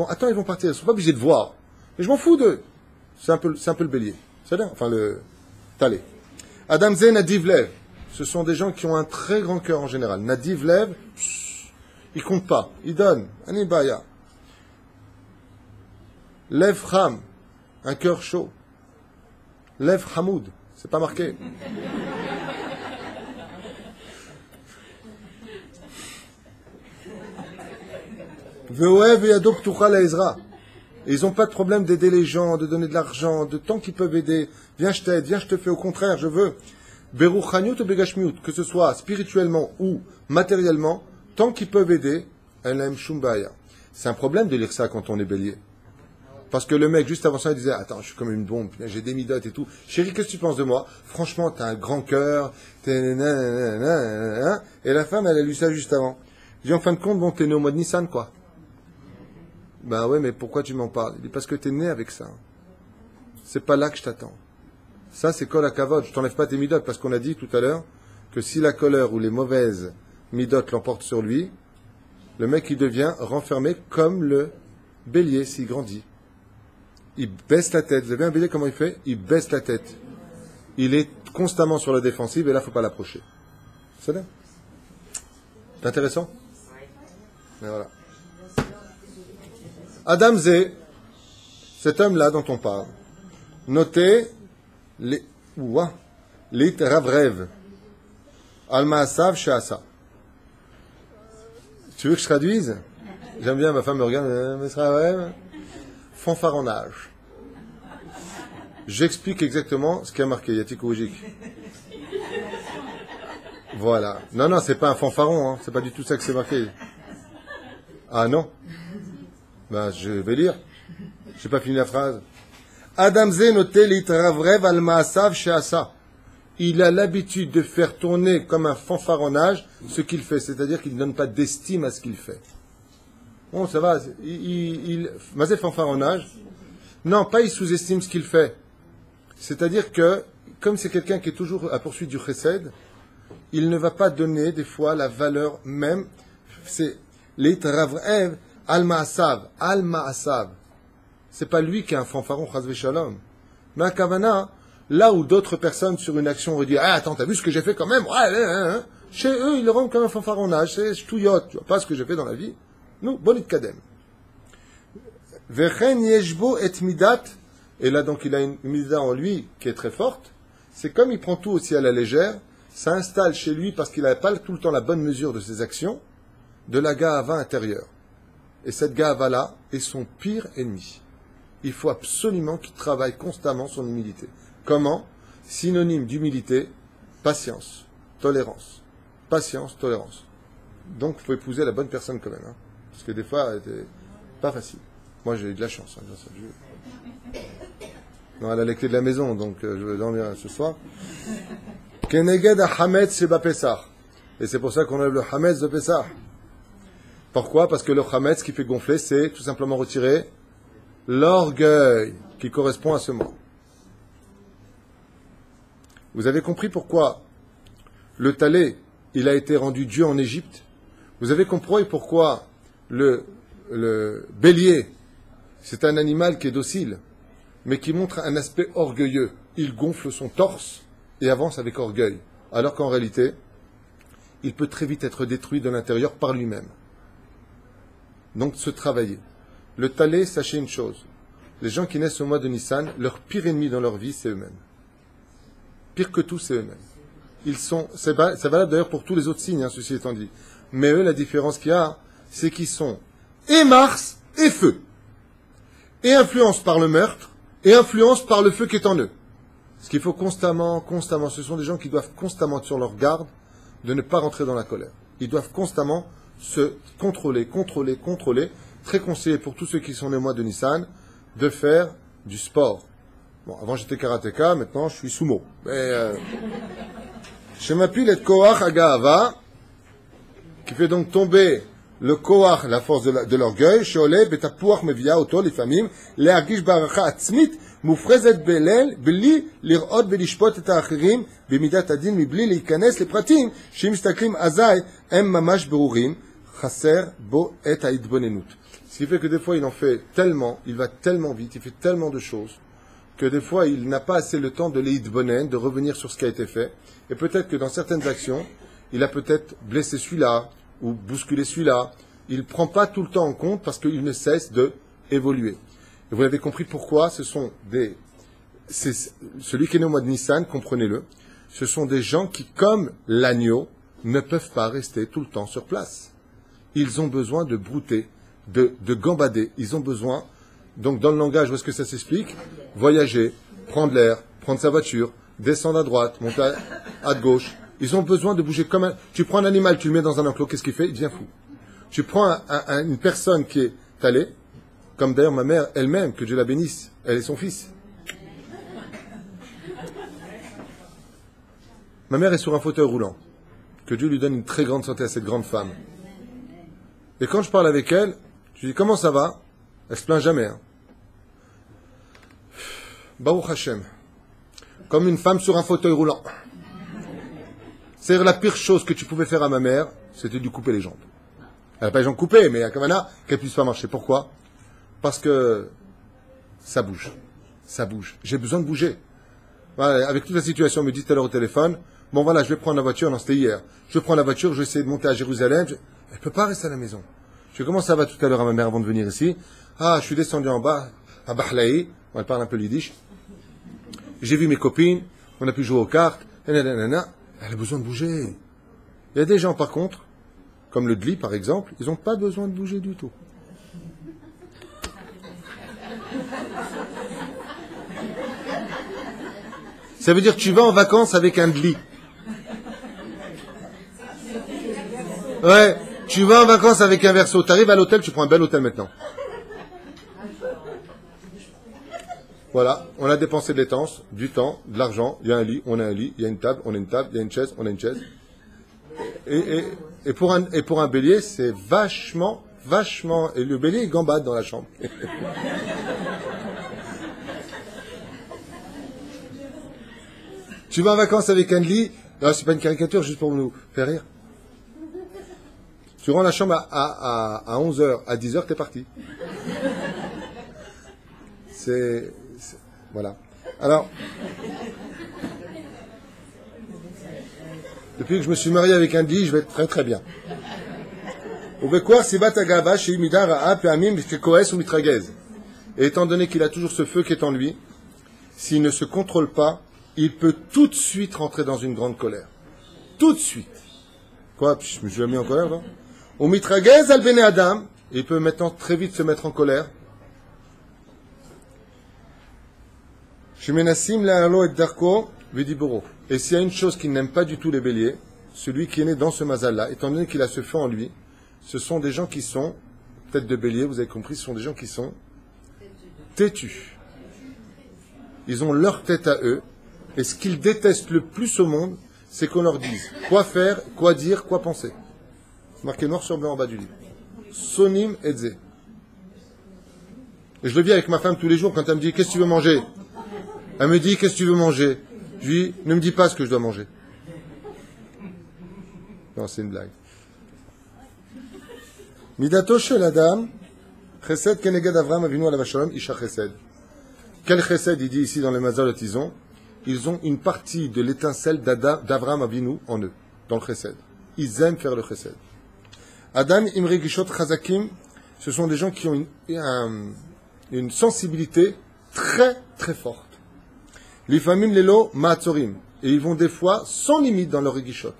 attends, ils vont partir, ils sont pas obligés de voir. Mais je m'en fous d'eux. C'est un peu le bélier. C'est bien, enfin le talé. Adam Zé, Nadiv Lev. Ce sont des gens qui ont un très grand cœur en général. Nadiv Lev, ils comptent pas. Ils donnent. Anibaya. Lev Ham, un cœur chaud. Lev Hamoud, c'est pas marqué. Veoev et Adok Tuchal Ezra. Ils n'ont pas de problème d'aider les gens, de donner de l'argent, de tant qu'ils peuvent aider. Viens, je t'aide, viens, je te fais, au contraire, je veux. Beruchaniut ou Begashmiut, que ce soit spirituellement ou matériellement, tant qu'ils peuvent aider, Elem Shumbaya. C'est un problème de lire ça quand on est bélier. Parce que le mec, juste avant ça, il disait, attends, je suis comme une bombe, j'ai des midotes et tout. Chérie, qu'est-ce que tu penses de moi? Franchement, t'as un grand cœur, et la femme, elle a lu ça juste avant. Je dis, en fin de compte, t'es né au mois de Nissan, quoi. Ouais, mais pourquoi tu m'en parles? Il dit, parce que t'es né avec ça. C'est pas là que je t'attends. Ça, c'est kol hakavod. Je t'enlève pas tes midotes, parce qu'on a dit tout à l'heure que si la colère ou les mauvaises midotes l'emportent sur lui, le mec, il devient renfermé comme le bélier s'il grandit. Il baisse la tête. Vous avez un bélier, comment il fait? Il baisse la tête. Il est constamment sur la défensive, et là, il ne faut pas l'approcher. C'est bien. C'est intéressant? Mais voilà. Adam Zé, cet homme-là dont on parle, notez les ravrev al maasav she'asa. Tu veux que je traduise? J'aime bien, ma femme me regarde, mais ravrev, fanfaronnage. J'explique exactement ce qui a marqué, Yatik Oujik. Voilà. Non, non, c'est pas un fanfaron, hein. C'est pas du tout ça que c'est marqué. Ah non? Ben, je vais lire. J'ai pas fini la phrase. Adam ze noté l'itravrèv al ma'asav she'asa. Il a l'habitude de faire tourner comme un fanfaronnage ce qu'il fait, c'est-à-dire qu'il ne donne pas d'estime à ce qu'il fait. Bon, ça va, Mazé fanfaronnage. Non, pas il sous-estime ce qu'il fait. C'est-à-dire que, comme c'est quelqu'un qui est toujours à poursuite du chesed, il ne va pas donner, des fois, la valeur même. C'est l'itravrèv al ma'asav. Al ma'asav. C'est pas lui qui est un fanfaron, chas v'shalom. Mais à Kavana, là où d'autres personnes sur une action auraient dit, ah, attends, t'as vu ce que j'ai fait quand même? Ouais. Chez eux, ils le rendent comme un fanfaronnage. C'est ch'touillot, tu vois pas ce que j'ai fait dans la vie. Nous, bon kadem. Vechen yeshbo et midat. Et là, donc, il a une midat en lui qui est très forte. C'est comme il prend tout aussi à la légère, ça installe chez lui, parce qu'il n'avait pas tout le temps la bonne mesure de ses actions, de la ga'ava intérieure. Et cette ga'ava-là est son pire ennemi. Il faut absolument qu'il travaille constamment son humilité. Comment? Synonyme d'humilité, patience, tolérance. Patience, tolérance. Donc, il faut épouser la bonne personne quand même. Hein. Parce que des fois, c'était pas facile. Moi, j'ai eu de la chance. Hein, grâce à Dieu. Non, elle a les clés de la maison, donc je vais dormir ce soir. Keneged ha-hametz sheba Pesach. Et c'est pour ça qu'on lève le hametz de Pesach. Pourquoi? Parce que le hametz qui fait gonfler, c'est tout simplement retirer l'orgueil qui correspond à ce mot. Vous avez compris pourquoi le talé, il a été rendu Dieu en Égypte? Vous avez compris pourquoi le bélier, c'est un animal qui est docile, mais qui montre un aspect orgueilleux. Il gonfle son torse et avance avec orgueil, alors qu'en réalité, il peut très vite être détruit de l'intérieur par lui-même. Donc, se travailler. Le talé, sachez une chose. Les gens qui naissent au mois de Nissan, leur pire ennemi dans leur vie, c'est eux-mêmes. Pire que tout, c'est eux-mêmes. Ils sont, c'est valable d'ailleurs pour tous les autres signes, hein, ceci étant dit. Mais eux, la différence qu'il y a, c'est qu'ils sont et Mars et feu. Et influence par le meurtre, et influence par le feu qui est en eux. Ce qu'il faut constamment, ce sont des gens qui doivent constamment être sur leur garde de ne pas rentrer dans la colère. Ils doivent constamment se contrôler. Très conseillé pour tous ceux qui sont nés au mois de Nissan, de faire du sport. Bon, avant j'étais karatéka, maintenant je suis sumo. Mais je m'appuie le koach agava, qui fait donc tomber le koach, la force de l'orgueil, sheoleh betapuach mevia oto lifamim, le'agish baracha atzmit, mufrezet belel, beli lirot velishpot et ha'achirim, bimidat adin mibli leikanes lepratim, sheim mistaklim azai, em mamash berurim, chaser bo et ha'idbonenut. Ce qui fait que des fois, il en fait tellement, il va tellement vite, il fait tellement de choses, que des fois, il n'a pas assez le temps de l'idbonen, de revenir sur ce qui a été fait. Et peut-être que dans certaines actions, il a peut-être blessé celui-là, ou bousculé celui-là. Il ne prend pas tout le temps en compte parce qu'il ne cesse de évoluer. Et vous avez compris pourquoi celui qui est né au mois de Nissan, comprenez-le, ce sont des gens qui, comme l'agneau, ne peuvent pas rester tout le temps sur place. Ils ont besoin de brouter, de gambader. Ils ont besoin, donc dans le langage, où est-ce que ça s'explique? Voyager, prendre l'air, prendre sa voiture, descendre à droite, monter à gauche. Ils ont besoin de bouger comme un... Tu prends un animal, tu le mets dans un enclos, qu'est-ce qu'il fait? Il devient fou. Tu prends une personne qui est talée, comme d'ailleurs ma mère elle-même, que Dieu la bénisse, elle et son fils. Ma mère est sur un fauteuil roulant. Que Dieu lui donne une très grande santé à cette grande femme. Et quand je parle avec elle, je lui dis comment ça va? Elle se plaint jamais. Hein. Baruch Hashem. Comme une femme sur un fauteuil roulant. C'est-à-dire la pire chose que tu pouvais faire à ma mère, c'était de lui couper les jambes. Elle n'a pas les jambes coupées, mais à Kamana, qu'elle puisse pas marcher. Pourquoi? Parce que ça bouge. Ça bouge. J'ai besoin de bouger. Voilà, avec toute la situation, elle me dit tout à l'heure au téléphone, bon voilà, je vais prendre la voiture, non c'était hier. Je vais prendre la voiture, je vais essayer de monter à Jérusalem. Elle ne peut pas rester à la maison. Je dis, comment ça va tout à l'heure à ma mère avant de venir ici? Ah, je suis descendu en bas, à Bahlaï, elle parle un peu yiddish. J'ai vu mes copines, on a pu jouer aux cartes, nanana. Elle a besoin de bouger. Il y a des gens, par contre, comme le Dli, par exemple, ils n'ont pas besoin de bouger du tout. Ça veut dire que tu vas en vacances avec un Dli. Ouais, tu vas en vacances avec un verso, tu arrives à l'hôtel, tu prends un bel hôtel maintenant. Voilà, on a dépensé de l'étance, du temps, de l'argent, il y a un lit, on a un lit, il y a une table, on a une table, il y a une chaise, on a une chaise. Et pour un bélier, c'est vachement, et le bélier, il gambade dans la chambre. Tu vas en vacances avec un lit, c'est pas une caricature, juste pour nous faire rire. Tu rends la chambre à 11h, à 10h, t'es parti. Voilà. Alors, depuis que je me suis marié avec un lit, je vais très très bien. Et étant donné qu'il a toujours ce feu qui est en lui, s'il ne se contrôle pas, il peut tout de suite rentrer dans une grande colère. Tout de suite. Quoi? Je me suis mis en colère, non? Au mitragez al bene adam, il peut maintenant très vite se mettre en colère. Et s'il y a une chose qu'il n'aime pas du tout les béliers, celui qui est né dans ce mazal-là, étant donné qu'il a ce feu en lui, ce sont des gens qui sont, tête de bélier, vous avez compris, ce sont des gens qui sont têtus. Ils ont leur tête à eux, et ce qu'ils détestent le plus au monde, c'est qu'on leur dise quoi faire, quoi dire, quoi penser. C'est marqué noir sur blanc en bas du livre. Sonim Edze. Et je le vis avec ma femme tous les jours quand elle me dit qu'est-ce que tu veux manger? Elle me dit qu'est-ce que tu veux manger? Je lui dis ne me dis pas ce que je dois manger. Non, c'est une blague. Midato shel adam, chesed keneged Avram avinu alav shalom, isha chesed. Quel chesed il dit ici dans le Mazal de Tizon? Ils ont une partie de l'étincelle d'Avram Avinu en eux, dans le chesed. Ils aiment faire le chesed. Adam imre gishot chazakim, ce sont des gens qui ont une sensibilité très très forte. Lifamim lelo ma'atzorim, et ils vont des fois sans limite dans leur gishot.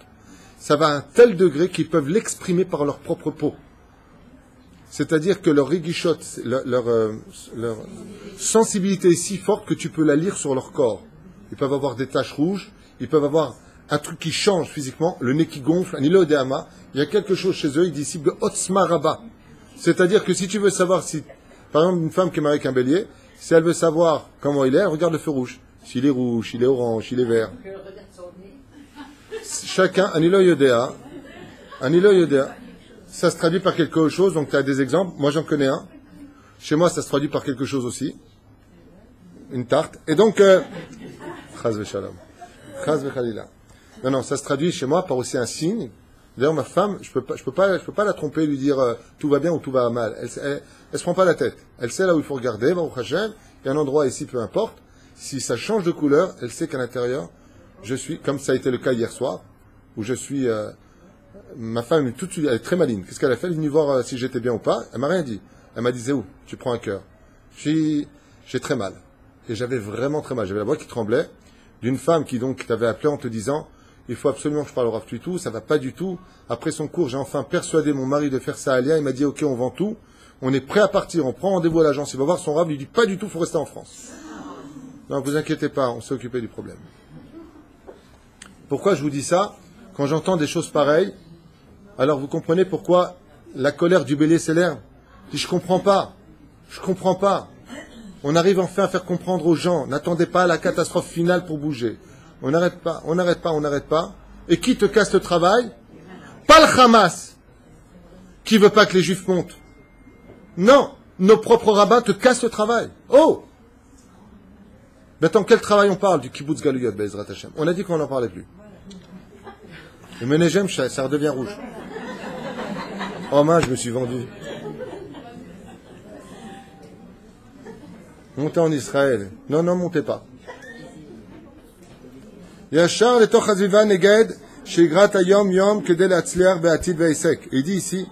Ça va à un tel degré qu'ils peuvent l'exprimer par leur propre peau. C'est-à-dire que leur réguichotte, leur sensibilité est si forte que tu peux la lire sur leur corps. Ils peuvent avoir des taches rouges, ils peuvent avoir un truc qui change physiquement, le nez qui gonfle, un ilo deama. Il y a quelque chose chez eux, ils disent de otzma rabba. C'est-à-dire que si tu veux savoir si, par exemple, une femme qui est mariée avec un bélier, si elle veut savoir comment il est, elle regarde le feu rouge. S'il est rouge, s'il est orange, s'il est vert. Chacun, un ilo yodea, ça se traduit par quelque chose, donc tu as des exemples. Moi, j'en connais un. Chez moi, ça se traduit par quelque chose aussi. Une tarte. Et donc, chaz v'shalom. Chaz v'chalila. Non, ça se traduit chez moi par aussi un signe. D'ailleurs, ma femme, je peux pas la tromper, lui dire tout va bien ou tout va mal. Elle se prend pas la tête. Elle sait là où il faut regarder. Baruch Hashem. Il y a un endroit ici, peu importe. Si ça change de couleur, elle sait qu'à l'intérieur, je suis, comme ça a été le cas hier soir, où je suis, ma femme, tout de suite, elle est très maligne. Qu'est-ce qu'elle a fait? Elle est venue voir si j'étais bien ou pas. Elle m'a rien dit. Elle m'a dit, Zéou, tu prends un cœur. J'ai très mal. Et j'avais vraiment très mal. J'avais la voix qui tremblait. D'une femme qui donc t'avait appelé en te disant, il faut absolument que je parle au Rav Tuitou, ça va pas du tout. Après son cours, j'ai enfin persuadé mon mari de faire ça à Léa. Il m'a dit, ok, on vend tout. On est prêt à partir. On prend rendez-vous à l'agence. Il va voir son Rav. Il dit, pas du tout, faut rester en France. Non, vous inquiétez pas, on s'est occupé du problème. Pourquoi je vous dis ça? Quand j'entends des choses pareilles, alors vous comprenez pourquoi la colère du bélier s'élève. Je comprends pas. On arrive enfin à faire comprendre aux gens, n'attendez pas la catastrophe finale pour bouger. On n'arrête pas. Et qui te casse le travail? Pas le Hamas, qui veut pas que les Juifs montent. Non, nos propres rabbins te cassent le travail. Oh! Maintenant, quel travail on parle? Du kibbutz galuyot, Be'ezrat Hashem. On a dit qu'on n'en parlait plus. Le Menegem, ça redevient rouge. Oh mince, je me suis vendu. Montez en Israël. Non, montez pas. Yachar letoch hazviva neged shegrat hayom yom kedel atzliar be'atid ve'isek. Il dit ici,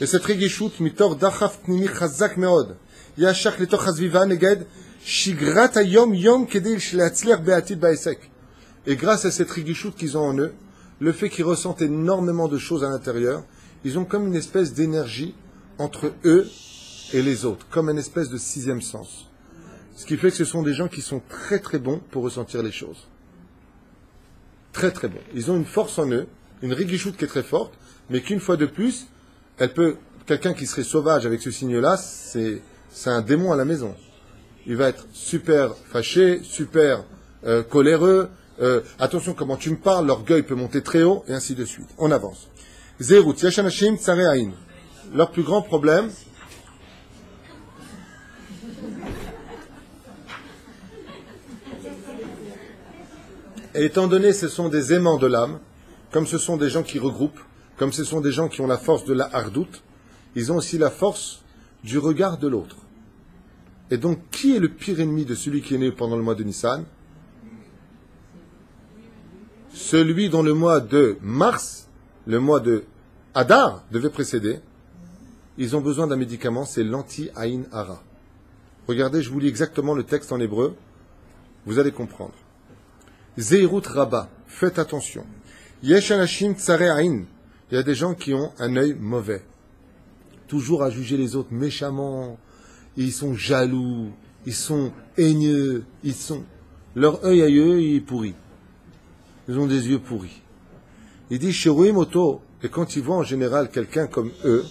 et cette réguichoute mitor dachaf pnimi chazak meod. Yachar letoch hazviva neged shigrat hayom yom kedel atzliar be'atid ve'isek. Et grâce à cette réguichoute qu'ils ont en eux, le fait qu'ils ressentent énormément de choses à l'intérieur, ils ont comme une espèce d'énergie entre eux et les autres, comme une espèce de sixième sens. Ce qui fait que ce sont des gens qui sont très très bons pour ressentir les choses. Très très bons. Ils ont une force en eux, une réguichoute qui est très forte, mais qu'une fois de plus, quelqu'un qui serait sauvage avec ce signe-là, c'est un démon à la maison. Il va être super fâché, super coléreux. Attention comment tu me parles, l'orgueil peut monter très haut, et ainsi de suite. On avance. Zerut, Yashanashim, Tsareain. Leur plus grand problème, et étant donné que ce sont des aimants de l'âme, comme ce sont des gens qui regroupent, comme ce sont des gens qui ont la force de la hardoute, ils ont aussi la force du regard de l'autre. Et donc, qui est le pire ennemi de celui qui est né pendant le mois de Nissan? Celui dont le mois de mars, le mois de Hadar devait précéder. Ils ont besoin d'un médicament, c'est l'anti-Aïn Hara. Regardez, je vous lis exactement le texte en hébreu, vous allez comprendre. Zeirut Rabba, faites attention. Yesh anashim tsare aïn. Il y a des gens qui ont un œil mauvais. Toujours à juger les autres méchamment. Ils sont jaloux, ils sont haineux, leur œil à eux, il est pourri. Ils ont des yeux pourris. Il dit Sheruim Oto, et quand ils voient en général quelqu'un comme eux,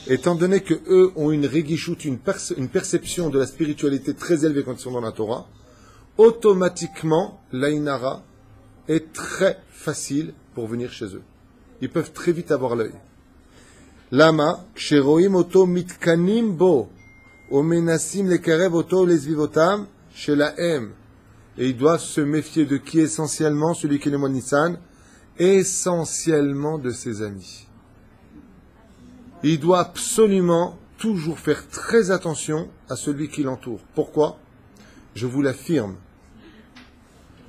étant donné que eux ont une réguichoute, une perception de la spiritualité très élevée quand ils sont dans la Torah, automatiquement, l'Aïnara est très facile pour venir chez eux. Ils peuvent très vite avoir l'œil. Lama, Sheroim Oto mitkanim bo, omenasim lekarev oto lesvivotam, shelahem. Et ils doivent se méfier de qui essentiellement, celui qui est le mois de Nissan, essentiellement de ses amis. Il doit absolument toujours faire très attention à celui qui l'entoure. Pourquoi? Je vous l'affirme.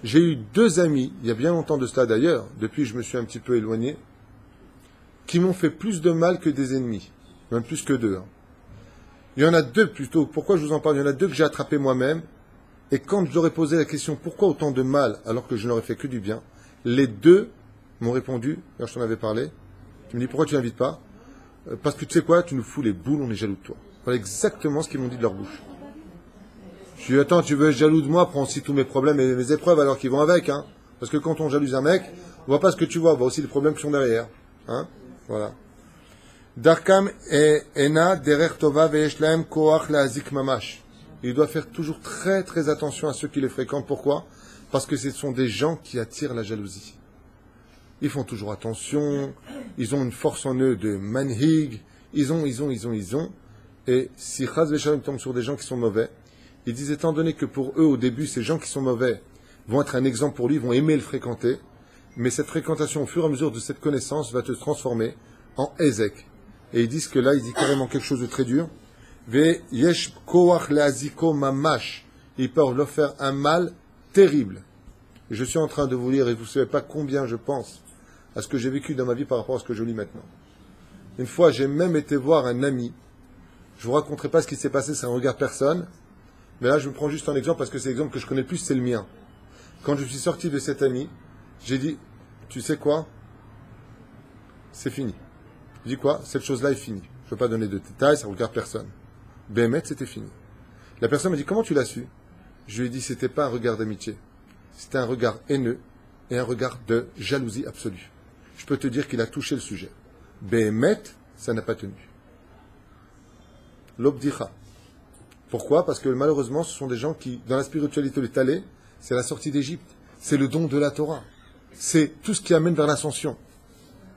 J'ai eu 2 amis, il y a bien longtemps de cela d'ailleurs, depuis je me suis un petit peu éloigné, qui m'ont fait plus de mal que des ennemis, même plus que 2. Il y en a 2 plutôt, pourquoi je vous en parle? Il y en a 2 que j'ai attrapés moi-même, et quand je leur ai posé la question pourquoi autant de mal alors que je ne leur ai fait que du bien, les 2 m'ont répondu, quand je t'en avais parlé, tu me dis pourquoi tu n'invites pas? Parce que tu sais quoi, tu nous fous les boules, on est jaloux de toi. Voilà exactement ce qu'ils m'ont dit de leur bouche. Je lui ai dit, attends, tu veux être jaloux de moi, prends aussi tous mes problèmes et mes épreuves alors qu'ils vont avec, hein. Parce que quand on jalouse un mec, on voit pas ce que tu vois, on voit aussi les problèmes qui sont derrière. Hein. Voilà. Darkam et Ena derer tova ve'eshlaem koach la'azik mamash. Il doit faire toujours très très attention à ceux qui les fréquentent. Pourquoi? Parce que ce sont des gens qui attirent la jalousie. Ils font toujours attention, ils ont une force en eux de manhig, ils ont. Et si Chaz Veshalom tombe sur des gens qui sont mauvais, ils disent, étant donné que pour eux, au début, ces gens qui sont mauvais vont être un exemple pour lui, vont aimer le fréquenter, mais cette fréquentation, au fur et à mesure de cette connaissance, va te transformer en Ezek. Et ils disent que là, il dit carrément quelque chose de très dur. Ve yesh koach leaziko mamash. Ils peuvent leur faire un mal terrible. Et je suis en train de vous lire, et vous ne savez pas combien je pense à ce que j'ai vécu dans ma vie par rapport à ce que je lis maintenant. Une fois, j'ai même été voir un ami. Je ne vous raconterai pas ce qui s'est passé, ça ne regarde personne. Mais là, je me prends juste un exemple parce que c'est l'exemple que je connais le plus, c'est le mien. Quand je suis sorti de cet ami, j'ai dit, tu sais quoi? C'est fini. Je dis quoi? Cette chose-là est finie. Je ne peux pas donner de détails, ça ne regarde personne. Béhémet, c'était fini. La personne m'a dit, comment tu l'as su? Je lui ai dit, c'était pas un regard d'amitié. C'était un regard haineux et un regard de jalousie absolue. Je peux te dire qu'il a touché le sujet. Béhémet, ça n'a pas tenu. L'obdicha. Pourquoi? Parce que malheureusement, ce sont des gens qui, dans la spiritualité, le talé, c'est la sortie d'Égypte, c'est le don de la Torah, c'est tout ce qui amène vers l'ascension.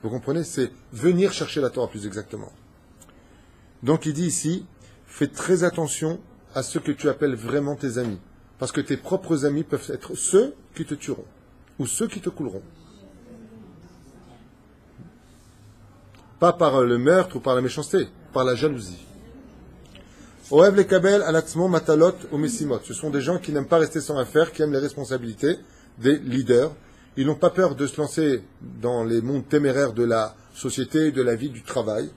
Vous comprenez? C'est venir chercher la Torah, plus exactement. Donc il dit ici, fais très attention à ceux que tu appelles vraiment tes amis, parce que tes propres amis peuvent être ceux qui te tueront, ou ceux qui te couleront. Pas par le meurtre ou par la méchanceté, par la jalousie. Oev les kabel alatzmo matalot ou messimot. Ce sont des gens qui n'aiment pas rester sans affaire, qui aiment les responsabilités des leaders. Ils n'ont pas peur de se lancer dans les mondes téméraires de la société, de la vie, du travail.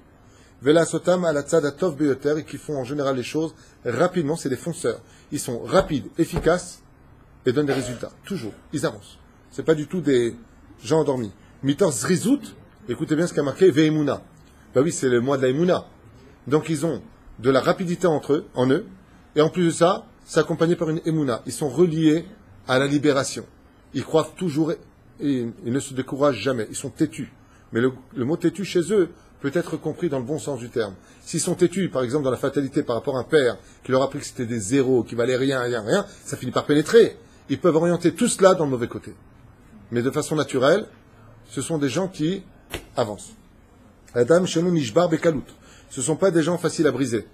Vela sotam alatzad atov beyoter, et qui font en général les choses rapidement. C'est des fonceurs. Ils sont rapides, efficaces et donnent des résultats. Toujours. Ils avancent. C'est pas du tout des gens endormis. Mitor zrizout. Écoutez bien ce qu'a marqué ve'emuna. Ben oui, c'est le mois de la emuna. Donc ils ont de la rapidité en eux, et en plus de ça, c'est accompagné par une émouna. Ils sont reliés à la libération. Ils croient toujours, et ils ne se découragent jamais. Ils sont têtus. Mais le mot têtu chez eux peut être compris dans le bon sens du terme. S'ils sont têtus, par exemple, dans la fatalité par rapport à un père qui leur a appris que c'était des zéros, qui valaient rien, ça finit par pénétrer. Ils peuvent orienter tout cela dans le mauvais côté. Mais de façon naturelle, ce sont des gens qui avancent. Adam Shenou Nishbar Bekalut. Ce ne sont pas des gens faciles à briser.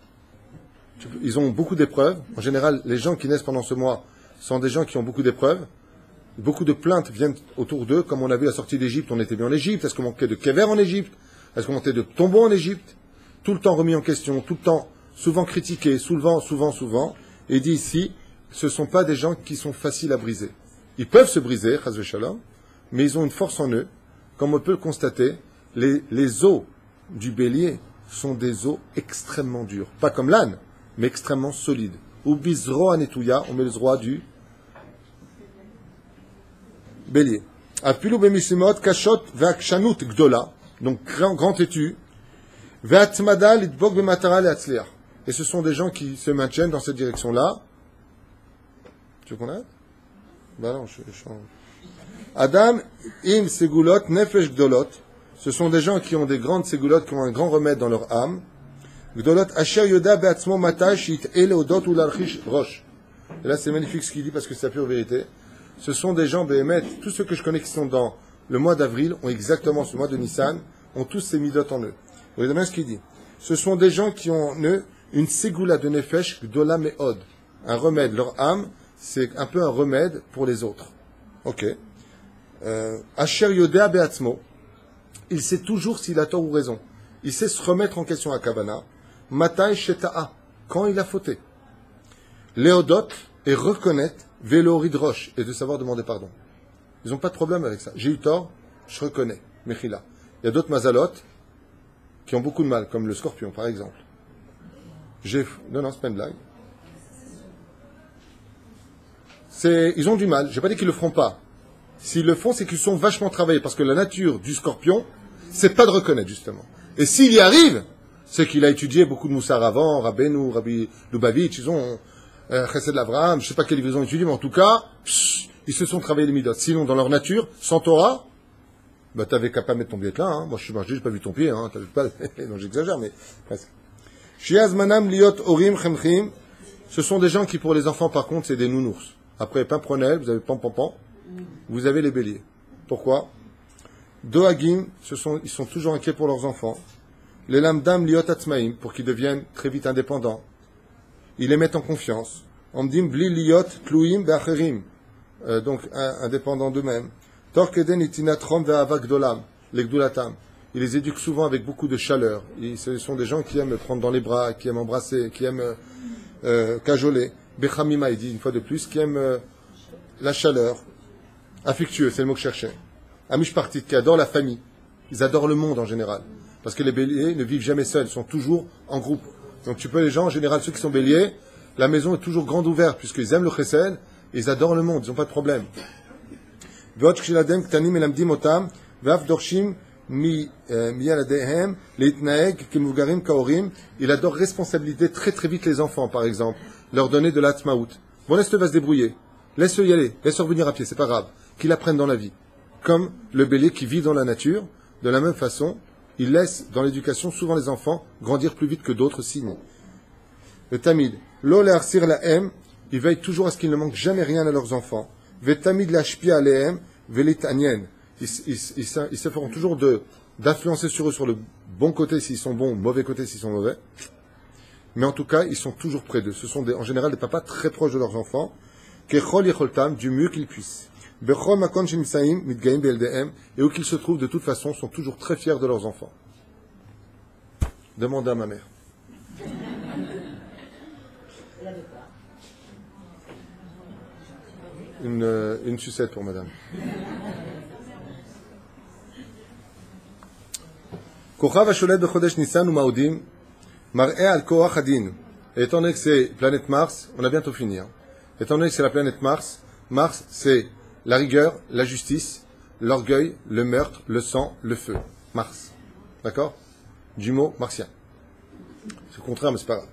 Ils ont beaucoup d'épreuves. En général, les gens qui naissent pendant ce mois sont des gens qui ont beaucoup d'épreuves. Beaucoup de plaintes viennent autour d'eux. Comme on a vu à la sortie d'Égypte, on était bien en Égypte. Est-ce qu'on manquait de kever en Égypte? Est-ce qu'on manquait de tombeaux en Égypte? Tout le temps remis en question, tout le temps souvent critiqué, souvent. Et il dit ici, ce ne sont pas des gens qui sont faciles à briser. Ils peuvent se briser, chas v'shalom, mais ils ont une force en eux. Comme on peut le constater, les os du bélier sont des os extrêmement durs. Pas comme l'âne, mais extrêmement solides. Ou bizro anetouya, on met le droit du bélier. Apilou bemisimot kashot v'akshanut gdola, donc grand têtu, v'atmada litbok b'matara le'atzliach. Et ce sont des gens qui se maintiennent dans cette direction-là. Tu veux qu'on arrête? Ben non, je Adam im segulot nefesh gdolot. Ce sont des gens qui ont des grandes ségoulottes, qui ont un grand remède dans leur âme. Gdolot asher yoda be'atzmo matay shit eleodot ou l'archish roche. Et là, c'est magnifique ce qu'il dit parce que c'est la pure vérité. Ce sont des gens, Béhémet, tous ceux que je connais qui sont dans le mois d'avril, ont exactement ce mois de Nissan, ont tous ces midotes en eux. Vous voyez bien ce qu'il dit. Ce sont des gens qui ont en eux une ségoula de nefesh gdola me'od. Un remède. Leur âme, c'est un peu un remède pour les autres. Ok. Asher yodea be'atzmo. Il sait toujours s'il a tort ou raison. Il sait se remettre en question à Kavana. Matai sheta'a. Quand il a fauté. Léodot et reconnaître vélo ridroche et de savoir demander pardon. Ils n'ont pas de problème avec ça. J'ai eu tort, je reconnais. Mechila. Il y a d'autres mazalotes qui ont beaucoup de mal, comme le scorpion, par exemple. Non, c'est pas une blague. Ils ont du mal. Je n'ai pas dit qu'ils le feront pas. S'ils le font, c'est qu'ils sont vachement travaillés. Parce que la nature du scorpion, c'est pas de reconnaître, justement. Et s'il y arrive, c'est qu'il a étudié beaucoup de Moussar avant, Rabbeinu, Rabbi Lubavitch, ils ont Chesed l'Avraham, je ne sais pas quels livres ils ont étudié, mais en tout cas, ils se sont travaillés les midot. Sinon, dans leur nature, sans Torah, bah, t'avais qu'à pas mettre ton pied là, hein. Moi, je suis marché, j'ai pas vu ton pied, hein. T'avais pas, non, j'exagère, mais presque. Shiazmanam liot orim chemchim. Ce sont des gens qui, pour les enfants, par contre, c'est des nounours. Après Pimpronel, vous avez Pampan, vous avez les béliers. Pourquoi? Doagim, ils sont toujours inquiets pour leurs enfants. Les lamdam liot atzmaim, pour qu'ils deviennent très vite indépendants. Ils les mettent en confiance. Omdim bli liot tluim be'acherim. Donc, indépendants d'eux-mêmes. Torkeden itinatrom ve'avak dolam, les gdulatam. Ils les éduquent souvent avec beaucoup de chaleur. Ce sont des gens qui aiment prendre dans les bras, qui aiment embrasser, qui aiment cajoler. Bechamima, il dit une fois de plus, qui aiment la chaleur. Affectueux, c'est le mot que je cherchais. Amishpartit, qui adorent la famille. Ils adorent le monde en général. Parce que les béliers ne vivent jamais seuls, ils sont toujours en groupe. Donc tu peux, les gens, en général, ceux qui sont béliers, la maison est toujours grande ouverte, puisqu'ils aiment le chesed, ils adorent le monde, ils n'ont pas de problème. Il adore responsabiliser très très vite les enfants, par exemple. Leur donner de l'atmaout. Bon, laisse-le va se débrouiller. Laisse-le y aller. Laisse-le revenir à pied, c'est pas grave. Qu'il apprenne dans la vie. Comme le bélier qui vit dans la nature, de la même façon, il laisse dans l'éducation souvent les enfants grandir plus vite que d'autres signes. Le tamid. Lo le'arsir la'em, ils veillent toujours à ce qu'il ne manque jamais rien à leurs enfants. Vetamid la'ashpia alehem, velitanien. Ils se feront toujours d'influencer sur eux sur le bon côté s'ils sont bons, mauvais côté s'ils sont mauvais. Mais en tout cas, ils sont toujours près d'eux. Ce sont en général des papas très proches de leurs enfants. Kechol yecholtam, du mieux qu'ils puissent. Bechol makon shemsaim, mitgaim be'eldehem, et où qu'ils se trouvent, de toute façon, sont toujours très fiers de leurs enfants. Demandez à ma mère. Une sucette pour madame. Kochav hasholet bechodesh Nissan ou Maodim, mar'e al koach hadin. Et étant donné que c'est planète Mars, on a bientôt fini. Étant donné que c'est la planète Mars, Mars c'est la rigueur, la justice, l'orgueil, le meurtre, le sang, le feu. Mars. D'accord? Du mot martien. C'est le contraire, mais c'est pas grave.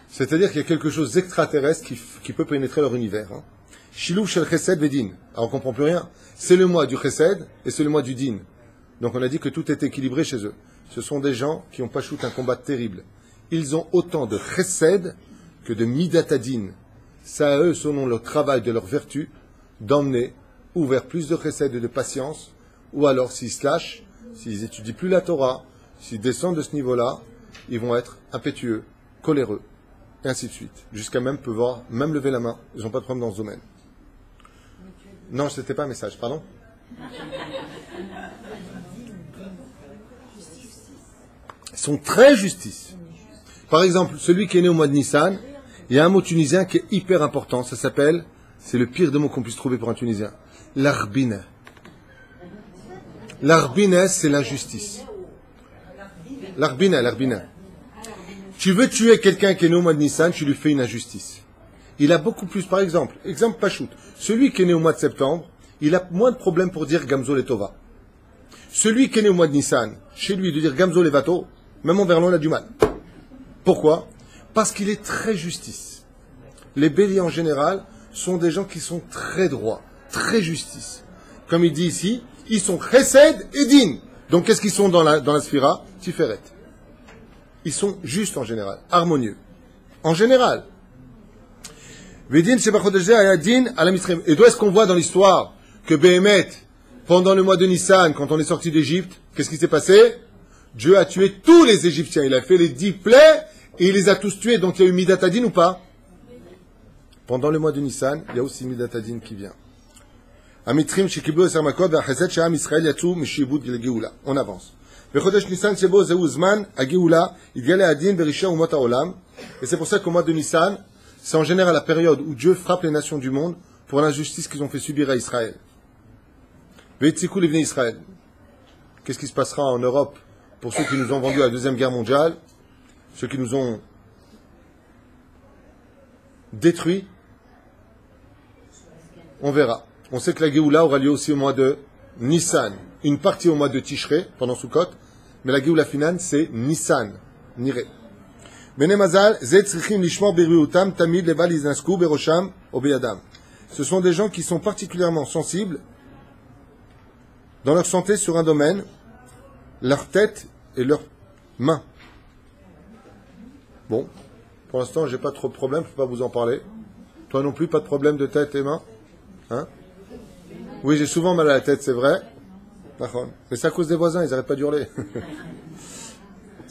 C'est-à-dire qu'il y a quelque chose d'extraterrestre qui peut pénétrer leur univers. Shilou shel chesed vedin. Alors on comprend plus rien. C'est le mois du chesed et c'est le mois du din. Donc on a dit que tout est équilibré chez eux. Ce sont des gens qui ont pas shoot un combat terrible. Ils ont autant de chesed que de midatadine. C'est à eux, selon leur travail de leur vertu, d'emmener ou vers plus de chesed et de patience, ou alors s'ils se lâchent, s'ils étudient plus la Torah, s'ils descendent de ce niveau-là, ils vont être impétueux, coléreux, et ainsi de suite. Jusqu'à même pouvoir même lever la main. Ils n'ont pas de problème dans ce domaine. Non, ce n'était pas un message, pardon. Ils sont très justice. Par exemple, celui qui est né au mois de Nissan, il y a un mot tunisien qui est hyper important, ça s'appelle, c'est le pire des mots qu'on puisse trouver pour un Tunisien, l'arbine. L'arbine, c'est l'injustice. L'arbine. Tu veux tuer quelqu'un qui est né au mois de Nissan, tu lui fais une injustice. Il a beaucoup plus, par exemple Pachout, celui qui est né au mois de septembre, il a moins de problèmes pour dire Gamzo Letova. Celui qui est né au mois de Nissan, chez lui, de dire Gamzo Levato, même en verlan, il a du mal. Pourquoi? Parce qu'il est très justice. Les béliers en général sont des gens qui sont très droits, très justice. Comme il dit ici, ils sont chesed et din. Donc qu'est-ce qu'ils sont dans la sphira? Tiferet. Ils sont justes en général, harmonieux. En général. Et d'où est-ce qu'on voit dans l'histoire que Béhémet, pendant le mois de Nissan, quand on est sorti d'Égypte, qu'est-ce qui s'est passé? Dieu a tué tous les Égyptiens. Il a fait les 10 plaies et il les a tous tués. Donc il y a eu Midatadine ou pas? Pendant le mois de Nissan, il y a aussi Midatadine qui vient. On avance. Et c'est pour ça qu'au mois de Nissan, c'est en général la période où Dieu frappe les nations du monde pour l'injustice qu'ils ont fait subir à Israël. Qu'est-ce qui se passera en Europe pour ceux qui nous ont vendus à la Deuxième Guerre mondiale, ceux qui nous ont détruits? On verra. On sait que la Géoula aura lieu aussi au mois de Nissan. Une partie au mois de Tishré, pendant Sukkot, mais la Géoula finale, c'est Nissan, Niré. Ce sont des gens qui sont particulièrement sensibles dans leur santé sur un domaine, leur tête et leurs mains. Bon, pour l'instant, j'ai pas trop de problèmes, je peux pas vous en parler. Toi non plus, pas de problème de tête et mains? Hein? Oui, j'ai souvent mal à la tête, c'est vrai. Mais c'est à cause des voisins, ils n'arrêtent pas d'hurler.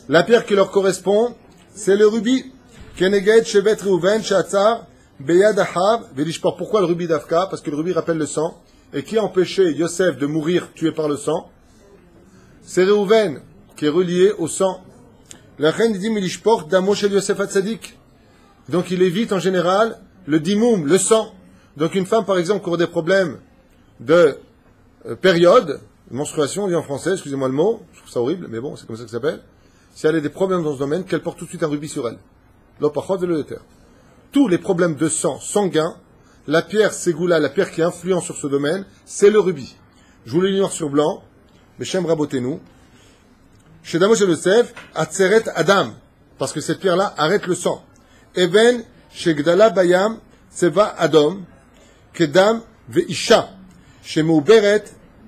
La pierre qui leur correspond, c'est le rubis. Keneged Shevet Reuven Shatzar Beyad Ahav Velishpor. Pourquoi le rubis d'Afka? Parce que le rubis rappelle le sang. Et qui a empêché Yosef de mourir tué par le sang? C'est Reuven qui est relié au sang. La reine dit Milishpor Damo Shel Yosef Hatzadik. Donc il évite en général le dimoum, le sang. Donc une femme par exemple qui aurait des problèmes de période, menstruation, on dit en français, excusez-moi le mot, je trouve ça horrible, mais bon, c'est comme ça que ça s'appelle. Si elle a des problèmes dans ce domaine, qu'elle porte tout de suite un rubis sur elle. L'opachot et le éther. Tous les problèmes de sang, sanguin, la pierre ségoula, la pierre qui influence sur ce domaine, c'est le rubis. Je vous le lis noir sur blanc, mais Shem rabotez-nous. Chez Damo chez Yosef, Atzeret Adam, parce que cette pierre-là arrête le sang. Even, chez Gdala Bayam, Tseva Adom, Kedam Veisha, chez Mouberet,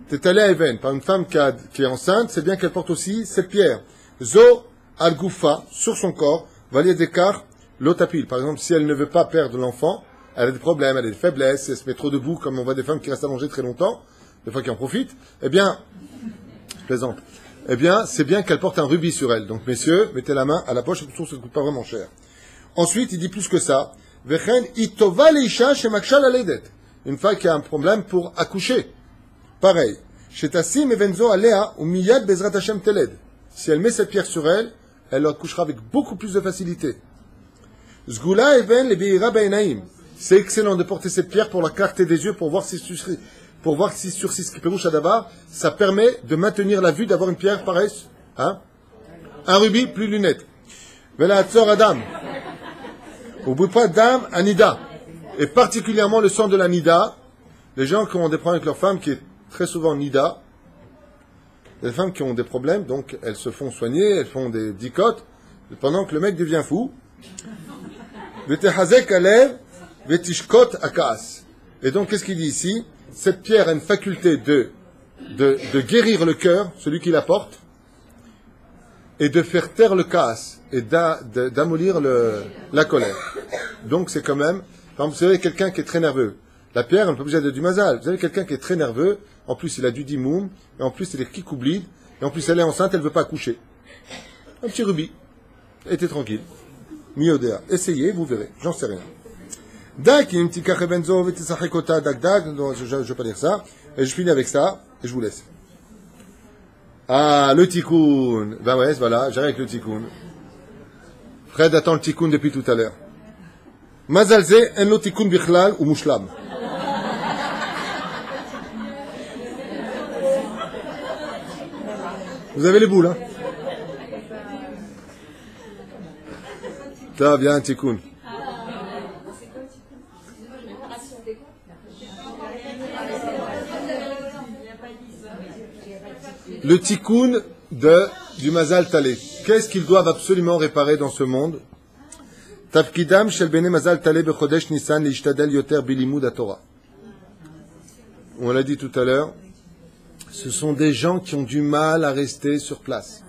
Tetale Even, par une femme qui est enceinte, c'est bien qu'elle porte aussi cette pierre. Zo al Goufa, sur son corps, valier d'écart, l'otapil. Par exemple, si elle ne veut pas perdre l'enfant, elle a des problèmes, elle a des faiblesses, elle se met trop debout, comme on voit des femmes qui restent allongées très longtemps, des fois qui en profitent, eh bien, je plaisante, eh bien, c'est bien qu'elle porte un rubis sur elle. Donc, messieurs, mettez la main à la poche, ça ne coûte pas vraiment cher. Ensuite, il dit plus que ça, Vechen itova leisha shemakshal aledet. Une femme qui a un problème pour accoucher. Pareil. Shetasim evenzo alea ou miyad bezrat Hashem teled. Si elle met cette pierre sur elle, elle accouchera avec beaucoup plus de facilité. Zgula even le beira beinaim. C'est excellent de porter cette pierre pour la clarté des yeux, pour voir si sur ce qui perouche à davar, ça permet de maintenir la vue, d'avoir une pierre pareille, hein? Un rubis plus lunettes. Vela atzor adam. Au bout de dame, anida. Et particulièrement le sang de la nida. Les gens qui ont des problèmes avec leur femme, qui est très souvent nida. Les femmes qui ont des problèmes, donc elles se font soigner, elles font des dicotes, pendant que le mec devient fou. Vetehazek alev, vetishkot akas. Et donc, qu'est-ce qu'il dit ici? Cette pierre a une faculté de de guérir le cœur, celui qui la porte, et de faire taire le casse, et d'amollir la colère. Donc c'est quand même, quand vous savez quelqu'un qui est très nerveux, la pierre, elle ne peut pas obligé d'être du mazal. Vous avez quelqu'un qui est très nerveux, en plus il a du dimoum, et en plus il est kikoublid, et en plus elle est enceinte, elle ne veut pas accoucher. Un petit rubis. Était tranquille. Miodéa. Essayez, vous verrez. J'en sais rien. Dak, un petit kachebenzo, vetisachekota, dak, dak. Non, je ne vais pas dire ça. Et je finis avec ça, et je vous laisse. Ah, le tikkun. Ben ouais, voilà, j'arrive avec le tikkun. Fred attend le tikkun depuis tout à l'heure. Mazalze, en lo tikkun bichlal ou mushlam. Vous avez les boules, hein? Ça, bien, tikkun. Le tikkun du Mazal Talé. Qu'est-ce qu'ils doivent absolument réparer dans ce monde? Tafkidam shel bene Mazal Talé bechodesh Nissan lishtadel yoter bilimud haTorah. On l'a dit tout à l'heure, ce sont des gens qui ont du mal à rester sur place.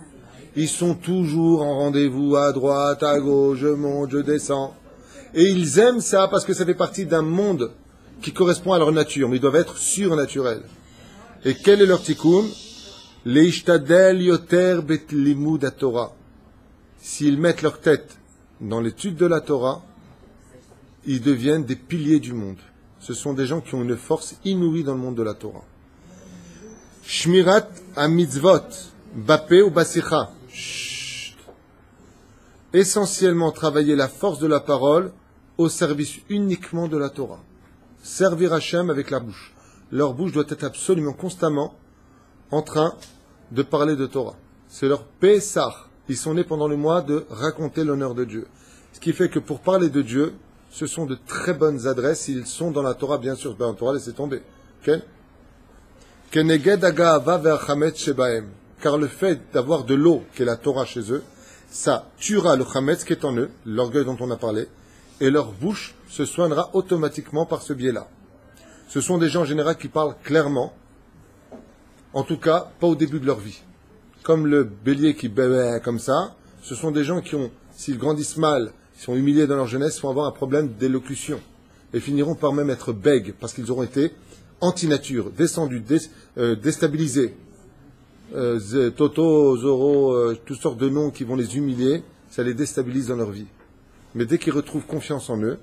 Ils sont toujours en rendez-vous à droite, à gauche, je monte, je descends. Et ils aiment ça parce que ça fait partie d'un monde qui correspond à leur nature, mais ils doivent être surnaturels. Et quel est leur tikkun? Leishtadel yoter bet limud haTorah. S'ils mettent leur tête dans l'étude de la Torah, ils deviennent des piliers du monde. Ce sont des gens qui ont une force inouïe dans le monde de la Torah. Shmirat ha-mitzvot, bapé ou basicha. Essentiellement travailler la force de la parole au service uniquement de la Torah. Servir Hachem avec la bouche. Leur bouche doit être absolument constamment en train de parler de Torah. C'est leur Pessah. Ils sont nés pendant le mois de raconter l'honneur de Dieu. Ce qui fait que pour parler de Dieu, ce sont de très bonnes adresses. Ils sont dans la Torah, bien sûr. Dans la Torah, laissez tomber. Okay? Car le fait d'avoir de l'eau, qui est la Torah chez eux, ça tuera le chametz qui est en eux, l'orgueil dont on a parlé, et leur bouche se soignera automatiquement par ce biais-là. Ce sont des gens en général qui parlent clairement, en tout cas, pas au début de leur vie. Comme le bélier qui bébé comme ça, ce sont des gens qui ont, s'ils grandissent mal, s'ils sont humiliés dans leur jeunesse, vont avoir un problème d'élocution, et finiront par même être bègues, parce qu'ils auront été anti-nature, descendus, déstabilisés. Toto, Zoro, toutes sortes de noms qui vont les humilier, ça les déstabilise dans leur vie. Mais dès qu'ils retrouvent confiance en eux,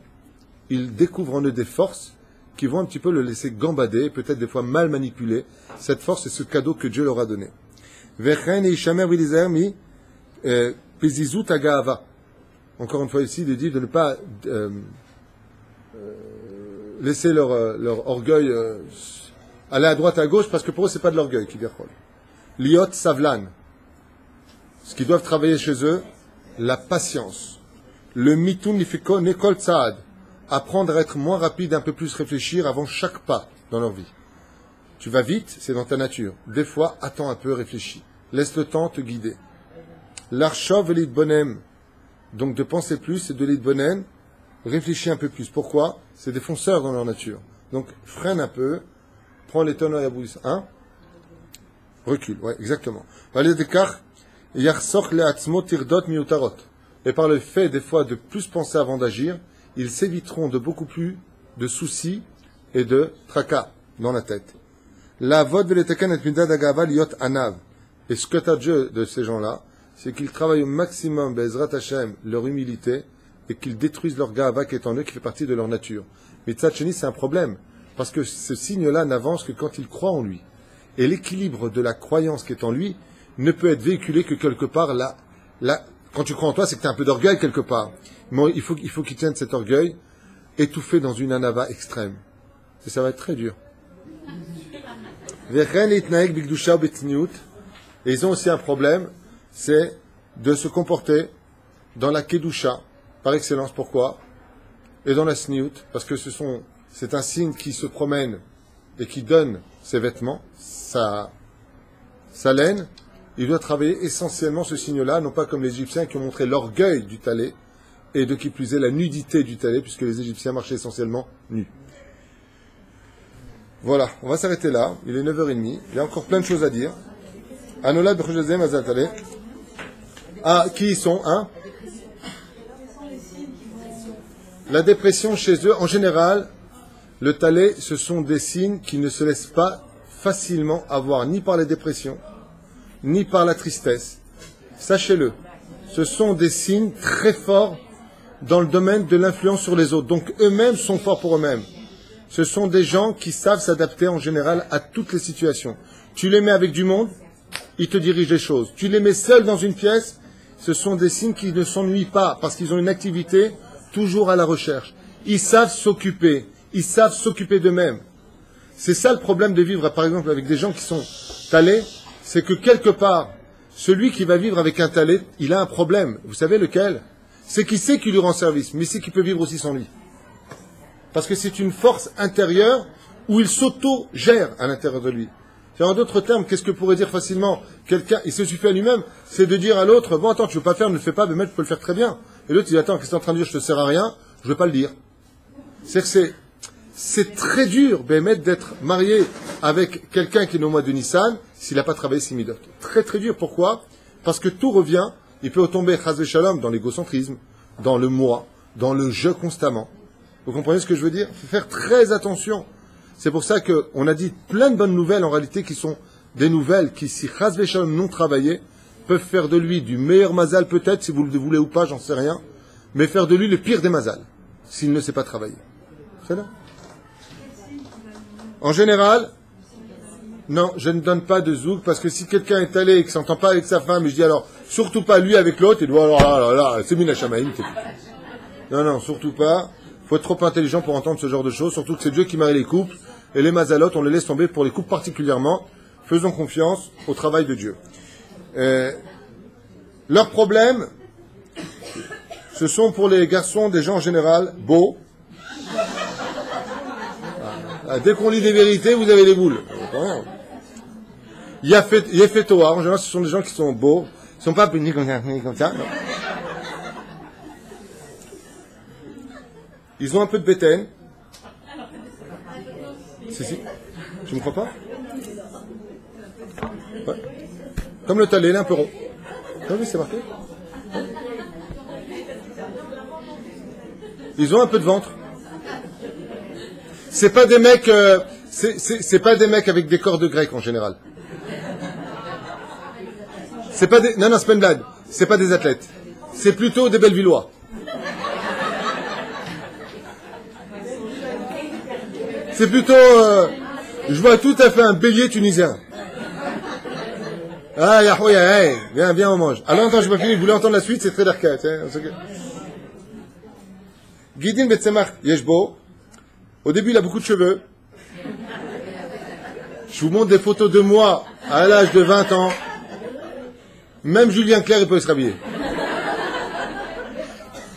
ils découvrent en eux des forces qui vont un petit peu le laisser gambader, peut-être des fois mal manipuler. Cette force, c'est ce cadeau que Dieu leur a donné. Encore une fois ici, il est dit de ne pas laisser leur orgueil aller à droite à gauche, parce que pour eux, c'est pas de l'orgueil qui vient. Liot Savlan. Ce qu'ils doivent travailler chez eux, la patience. Le mitun nifiko nekol tsaad. Apprendre à être moins rapide, un peu plus réfléchir avant chaque pas dans leur vie. Tu vas vite, c'est dans ta nature. Des fois, attends un peu, réfléchis. Laisse le temps te guider. L'archov et l'idbonem. Donc de penser plus et de l'idbonem, réfléchis un peu plus. Pourquoi? C'est des fonceurs dans leur nature. Donc freine un peu, prends les tonneaux et à bout. Hein? Recule, ouais, exactement. Et par le fait, des fois, de plus penser avant d'agir, ils s'éviteront de beaucoup plus de soucis et de tracas dans la tête. Et ce que tu as de ces gens-là, c'est qu'ils travaillent au maximum, Bezrat Hashem, leur humilité, et qu'ils détruisent leur gava qui est en eux, qui fait partie de leur nature. Mais Tzatcheni, c'est un problème, parce que ce signe-là n'avance que quand il croit en lui. Et l'équilibre de la croyance qui est en lui ne peut être véhiculé que quelque part là. Quand tu crois en toi, c'est que tu as un peu d'orgueil quelque part. Mais il faut qu'il tienne cet orgueil étouffé dans une anava extrême. Et ça va être très dur. Et ils ont aussi un problème, c'est de se comporter dans la kedusha, par excellence. Pourquoi? Et dans la sniout, parce que c'est un signe qui se promène et qui donne ses vêtements, sa laine. Il doit travailler essentiellement ce signe-là, non pas comme les Égyptiens qui ont montré l'orgueil du talé, et de qui plus est la nudité du talé, puisque les Égyptiens marchaient essentiellement nus. Voilà, on va s'arrêter là. Il est 9h30. Il y a encore plein de choses à dire. Anolad Bechojazem Azatale. Ah, qui ils sont, hein? La dépression chez eux, en général, le talé, ce sont des signes qui ne se laissent pas facilement avoir ni par les dépressions, ni par la tristesse. Sachez-le, ce sont des signes très forts dans le domaine de l'influence sur les autres. Donc eux-mêmes sont forts pour eux-mêmes. Ce sont des gens qui savent s'adapter en général à toutes les situations. Tu les mets avec du monde, ils te dirigent les choses. Tu les mets seuls dans une pièce, ce sont des signes qui ne s'ennuient pas parce qu'ils ont une activité toujours à la recherche. Ils savent s'occuper d'eux-mêmes. C'est ça le problème de vivre, par exemple, avec des gens qui sont talés, c'est que quelque part, celui qui va vivre avec un talé, il a un problème. Vous savez lequel? C'est qu'il sait qu'il lui rend service, mais c'est qu'il peut vivre aussi sans lui. Parce que c'est une force intérieure où il s'auto-gère à l'intérieur de lui. En d'autres termes, qu'est-ce que pourrait dire facilement quelqu'un, il se suffit à lui-même, c'est de dire à l'autre, bon attends, tu veux pas faire, ne le fais pas, mais mec, tu peux le faire très bien. Et l'autre, il dit, attends, qu'est-ce que tu es en train de dire, je te sers à rien, je veux pas le dire. C'est très dur, Bémet, d'être marié avec quelqu'un qui est au mois de Nissan, s'il n'a pas travaillé ses midot. Très très dur, pourquoi? Parce que tout revient, il peut tomber, chas shalom, dans l'égocentrisme, dans le moi, dans le je constamment. Vous comprenez ce que je veux dire? Il faut faire très attention. C'est pour ça qu'on a dit plein de bonnes nouvelles, en réalité, qui sont des nouvelles qui, si chas shalom non travaillées, peuvent faire de lui du meilleur mazal peut-être, si vous le voulez ou pas, j'en sais rien, mais faire de lui le pire des mazals, s'il ne sait pas travailler. C'est là. En général, non, je ne donne pas de zouk, parce que si quelqu'un est allé et qu'il ne s'entend pas avec sa femme, et je dis alors, surtout pas lui avec l'autre, il doit alors là, c'est mina chamaïm. Non, surtout pas. Il faut être trop intelligent pour entendre ce genre de choses, surtout que c'est Dieu qui marie les couples, et les mazalotes, on les laisse tomber pour les couples particulièrement. Faisons confiance au travail de Dieu. Leurs problèmes, ce sont pour les garçons des gens en général beaux. Dès qu'on lit des vérités, vous avez les boules. Il y a fait Toa, en général, ce sont des gens qui sont beaux, ils ne sont pas punis comme ça. Non. Ils ont un peu de bétaine. Si. Tu me crois pas? Ouais. Comme le talé, il est un peu rond. Ah oui, c'est marqué. Ils ont un peu de ventre. C'est pas des mecs, c'est pas des mecs avec des corps de grec en général. C'est pas des, non, c'est pas une blague. C'est pas des athlètes. C'est plutôt des Bellevillois. C'est plutôt, je vois tout à fait un bélier tunisien. Ah, Yahouya, viens, on mange. Alors, attends, je n'ai pas fini, vous voulez entendre la suite, c'est très d'arcade. Guidin Betsemach Yeshbo, au début, il a beaucoup de cheveux. Je vous montre des photos de moi à l'âge de 20 ans. Même Julien Clerc, il peut se rhabiller.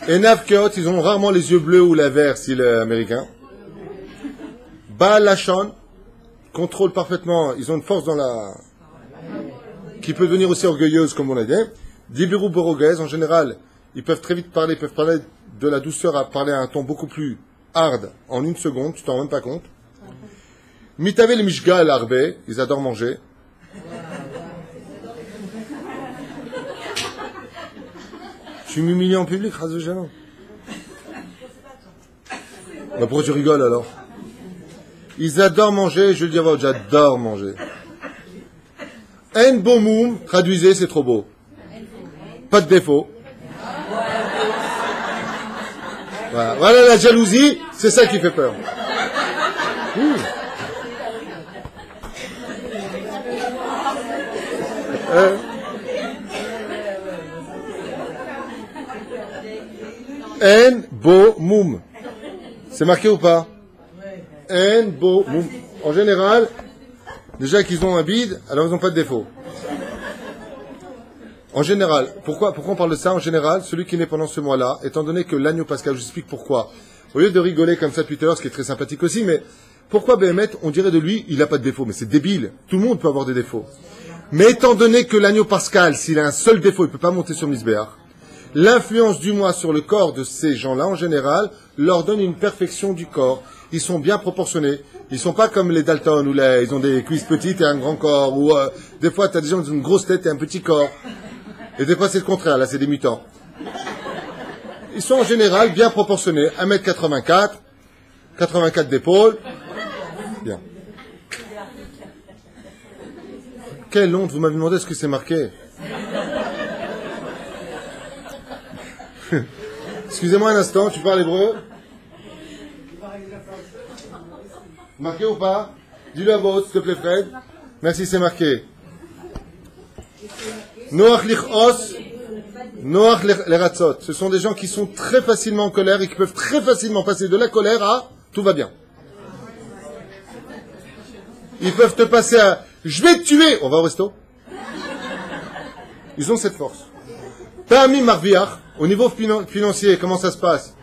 Et Navkeot, ils ont rarement les yeux bleus ou la vert, s'il est américain. Baal Lachon, contrôle parfaitement, ils ont une force dans la... qui peut devenir aussi orgueilleuse, comme on l'a dit. Dibiru Boroghez, en général, ils peuvent très vite parler, peuvent parler de la douceur à parler à un ton beaucoup plus hard en une seconde, tu t'en rends même pas compte. Mitave le Mishga et l'Arbe, ils adorent manger. Je suis humilié en public, ras de gênant. Bah pourquoi tu rigoles alors? Ils adorent manger, je le dis avant, j'adore manger. En bomoum, traduisez, c'est trop beau. Pas de défaut. Voilà la jalousie, c'est ça qui fait peur. En bomoum. C'est marqué ou pas? En bomoum. En général, déjà qu'ils ont un bide, alors ils n'ont pas de défaut. En général, pourquoi on parle de ça? En général, celui qui naît pendant ce mois-là, étant donné que l'agneau pascal, je vous explique pourquoi. Au lieu de rigoler comme ça depuis tout à l'heure, ce qui est très sympathique aussi, mais pourquoi Béhémet, on dirait de lui, il n'a pas de défaut? Mais c'est débile. Tout le monde peut avoir des défauts. Mais étant donné que l'agneau pascal, s'il a un seul défaut, il ne peut pas monter sur Misbéach, l'influence du mois sur le corps de ces gens-là, en général, leur donne une perfection du corps. ils sont bien proportionnés. Ils sont pas comme les Dalton, où ils ont des cuisses petites et un grand corps, ou des fois, tu as des gens qui ont une grosse tête et un petit corps. Et des fois, c'est le contraire, là, c'est des mutants. Ils sont en général bien proportionnés. 1m84, 84 d'épaule. Bien. Quelle honte, vous m'avez demandé ce que c'est marqué. Excusez-moi un instant, tu parles hébreu? Marqué ou pas? Dis-le à voix haute, s'il te plaît, Fred. Merci, c'est marqué. Noach lichos, Noach leratzot. Ce sont des gens qui sont très facilement en colère et qui peuvent très facilement passer de la colère à tout va bien. Ils peuvent te passer à je vais te tuer. On va au resto. Ils ont cette force. Ta'ami marviach, au niveau financier, comment ça se passe?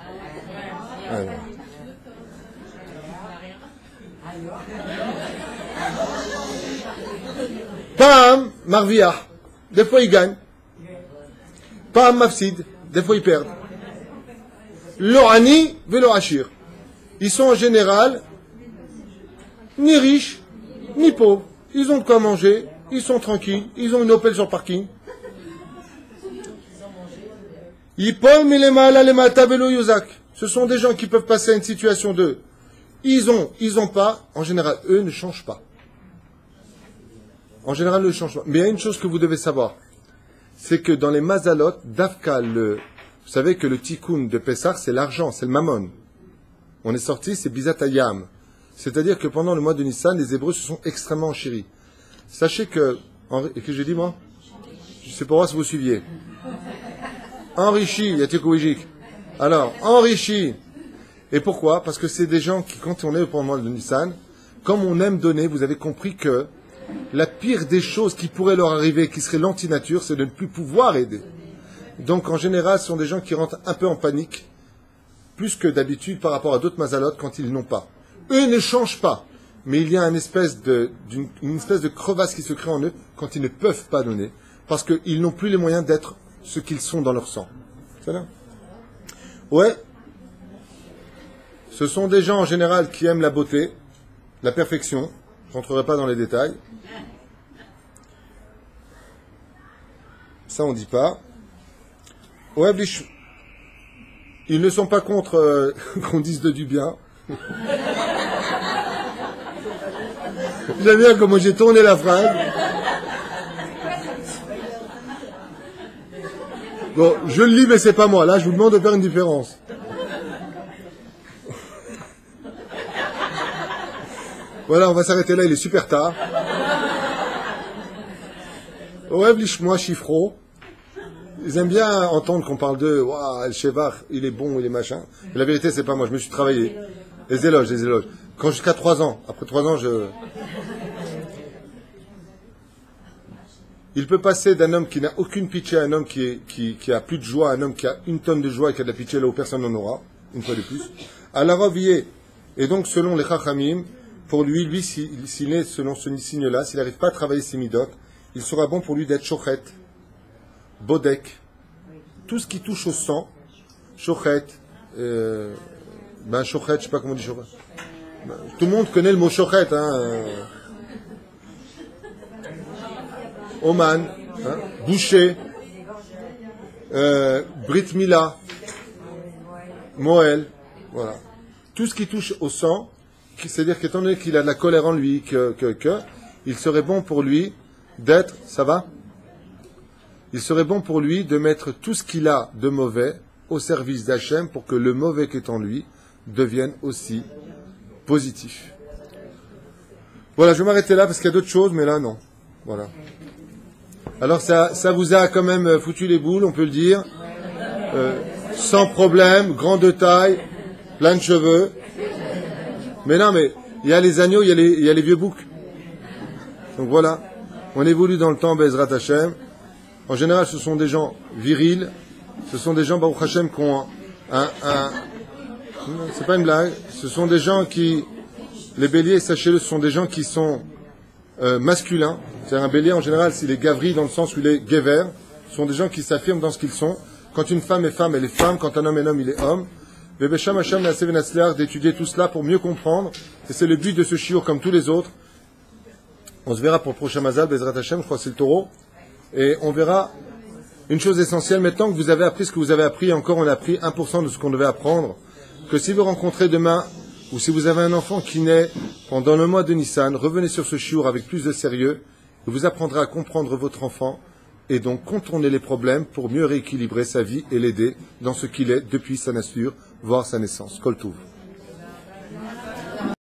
Pam marviach, des fois ils gagnent. Pam mafsid, des fois ils perdent. Lo ani velo ashir. Ils sont en général ni riches, ni pauvres. Ils ont de quoi manger, ils sont tranquilles, ils ont une Opel sur le parking. Ce sont des gens qui peuvent passer à une situation de ils ont pas, en général, eux ne changent pas. En général, eux ne changent pas. Mais il y a une chose que vous devez savoir, c'est que dans les mazalot, d'Afka, vous savez que le tikkun de Pessah, c'est l'argent, c'est le mammon. On est sorti, c'est bizatayam. C'est-à-dire que pendant le mois de Nissan, les Hébreux se sont extrêmement enchéris. Sachez que j'ai dit moi? C'est pour voir si vous suiviez. Enrichi, Yatikouijik. Alors, enrichi. Et pourquoi? Parce que c'est des gens qui, quand on est pendant le mois de Nissan, comme on aime donner, vous avez compris que la pire des choses qui pourrait leur arriver, qui serait l'antinature, c'est de ne plus pouvoir aider. Donc, en général, ce sont des gens qui rentrent un peu en panique, plus que d'habitude par rapport à d'autres mazalotes quand ils n'ont pas. Eux ne changent pas, mais il y a une espèce de crevasse qui se crée en eux quand ils ne peuvent pas donner, parce qu'ils n'ont plus les moyens d'être ce qu'ils sont dans leur sang. C'est là? Ouais. Ce sont des gens en général qui aiment la beauté, la perfection. Je n'entrerai pas dans les détails. Ça, on ne dit pas. Ouais, ils ne sont pas contre qu'on dise de du bien. J'aime bien comment j'ai tourné la phrase. Bon, je le lis, mais c'est pas moi. Là, je vous demande de faire une différence. Voilà, on va s'arrêter là, il est super tard. Ouais, moi, chiffro. Ils aiment bien entendre qu'on parle de waouh, El Shevar, il est bon, il est machin. Mais la vérité, c'est pas moi, je me suis travaillé. Les éloges. Quand jusqu'à 3 ans, après 3 ans, il peut passer d'un homme qui n'a aucune pitié à un homme qui a plus de joie, à un homme qui a 1 tonne de joie et qui a de la pitié là où personne n'en aura, une fois de plus. À la Ravier. Et donc, selon les Chachamim, pour lui, s'il est selon ce signe-là, s'il n'arrive pas à travailler ses midot, il sera bon pour lui d'être shochet, bodek, tout ce qui touche au sang, shochet, shochet, je sais pas comment on dit shochet. Tout le monde connaît le mot shochet, Oman, boucher, Brit Mila, Moël, voilà. Tout ce qui touche au sang, c'est-à-dire qu'étant donné qu'il a de la colère en lui, il serait bon pour lui d'être, ça va? Il serait bon pour lui de mettre tout ce qu'il a de mauvais au service d'Hachem pour que le mauvais qui est en lui devienne aussi positif. Voilà, je vais m'arrêter là parce qu'il y a d'autres choses, mais là, non. Voilà. Alors, ça vous a quand même foutu les boules, on peut le dire. Sans problème, grand de taille, plein de cheveux. Mais non, mais il y a les agneaux, il y a les vieux boucs. Donc voilà, on évolue dans le temps, Bezrat Hashem. En général, ce sont des gens virils, ce sont des gens, Baruch Hashem, qui ont c'est pas une blague, ce sont des gens qui, les béliers, sachez-le, ce sont des gens qui sont masculins. C'est-à-dire un bélier, en général, s'il est gavri dans le sens où il est gever, ce sont des gens qui s'affirment dans ce qu'ils sont. Quand une femme est femme, elle est femme. Quand un homme est homme, il est homme. Besham Hashem Naaseh Venatzliach, d'étudier tout cela pour mieux comprendre. Et c'est le but de ce shiur comme tous les autres. On se verra pour le prochain Mazal, Bezrat Hashem, je crois que c'est le taureau. Et on verra une chose essentielle. Maintenant que vous avez appris ce que vous avez appris, encore on a appris 1% de ce qu'on devait apprendre, que si vous rencontrez demain, ou si vous avez un enfant qui naît pendant le mois de Nissan, revenez sur ce shiur avec plus de sérieux, et vous apprendrez à comprendre votre enfant, et donc contourner les problèmes pour mieux rééquilibrer sa vie et l'aider dans ce qu'il est depuis sa nature, voire sa naissance. Kol Tuv.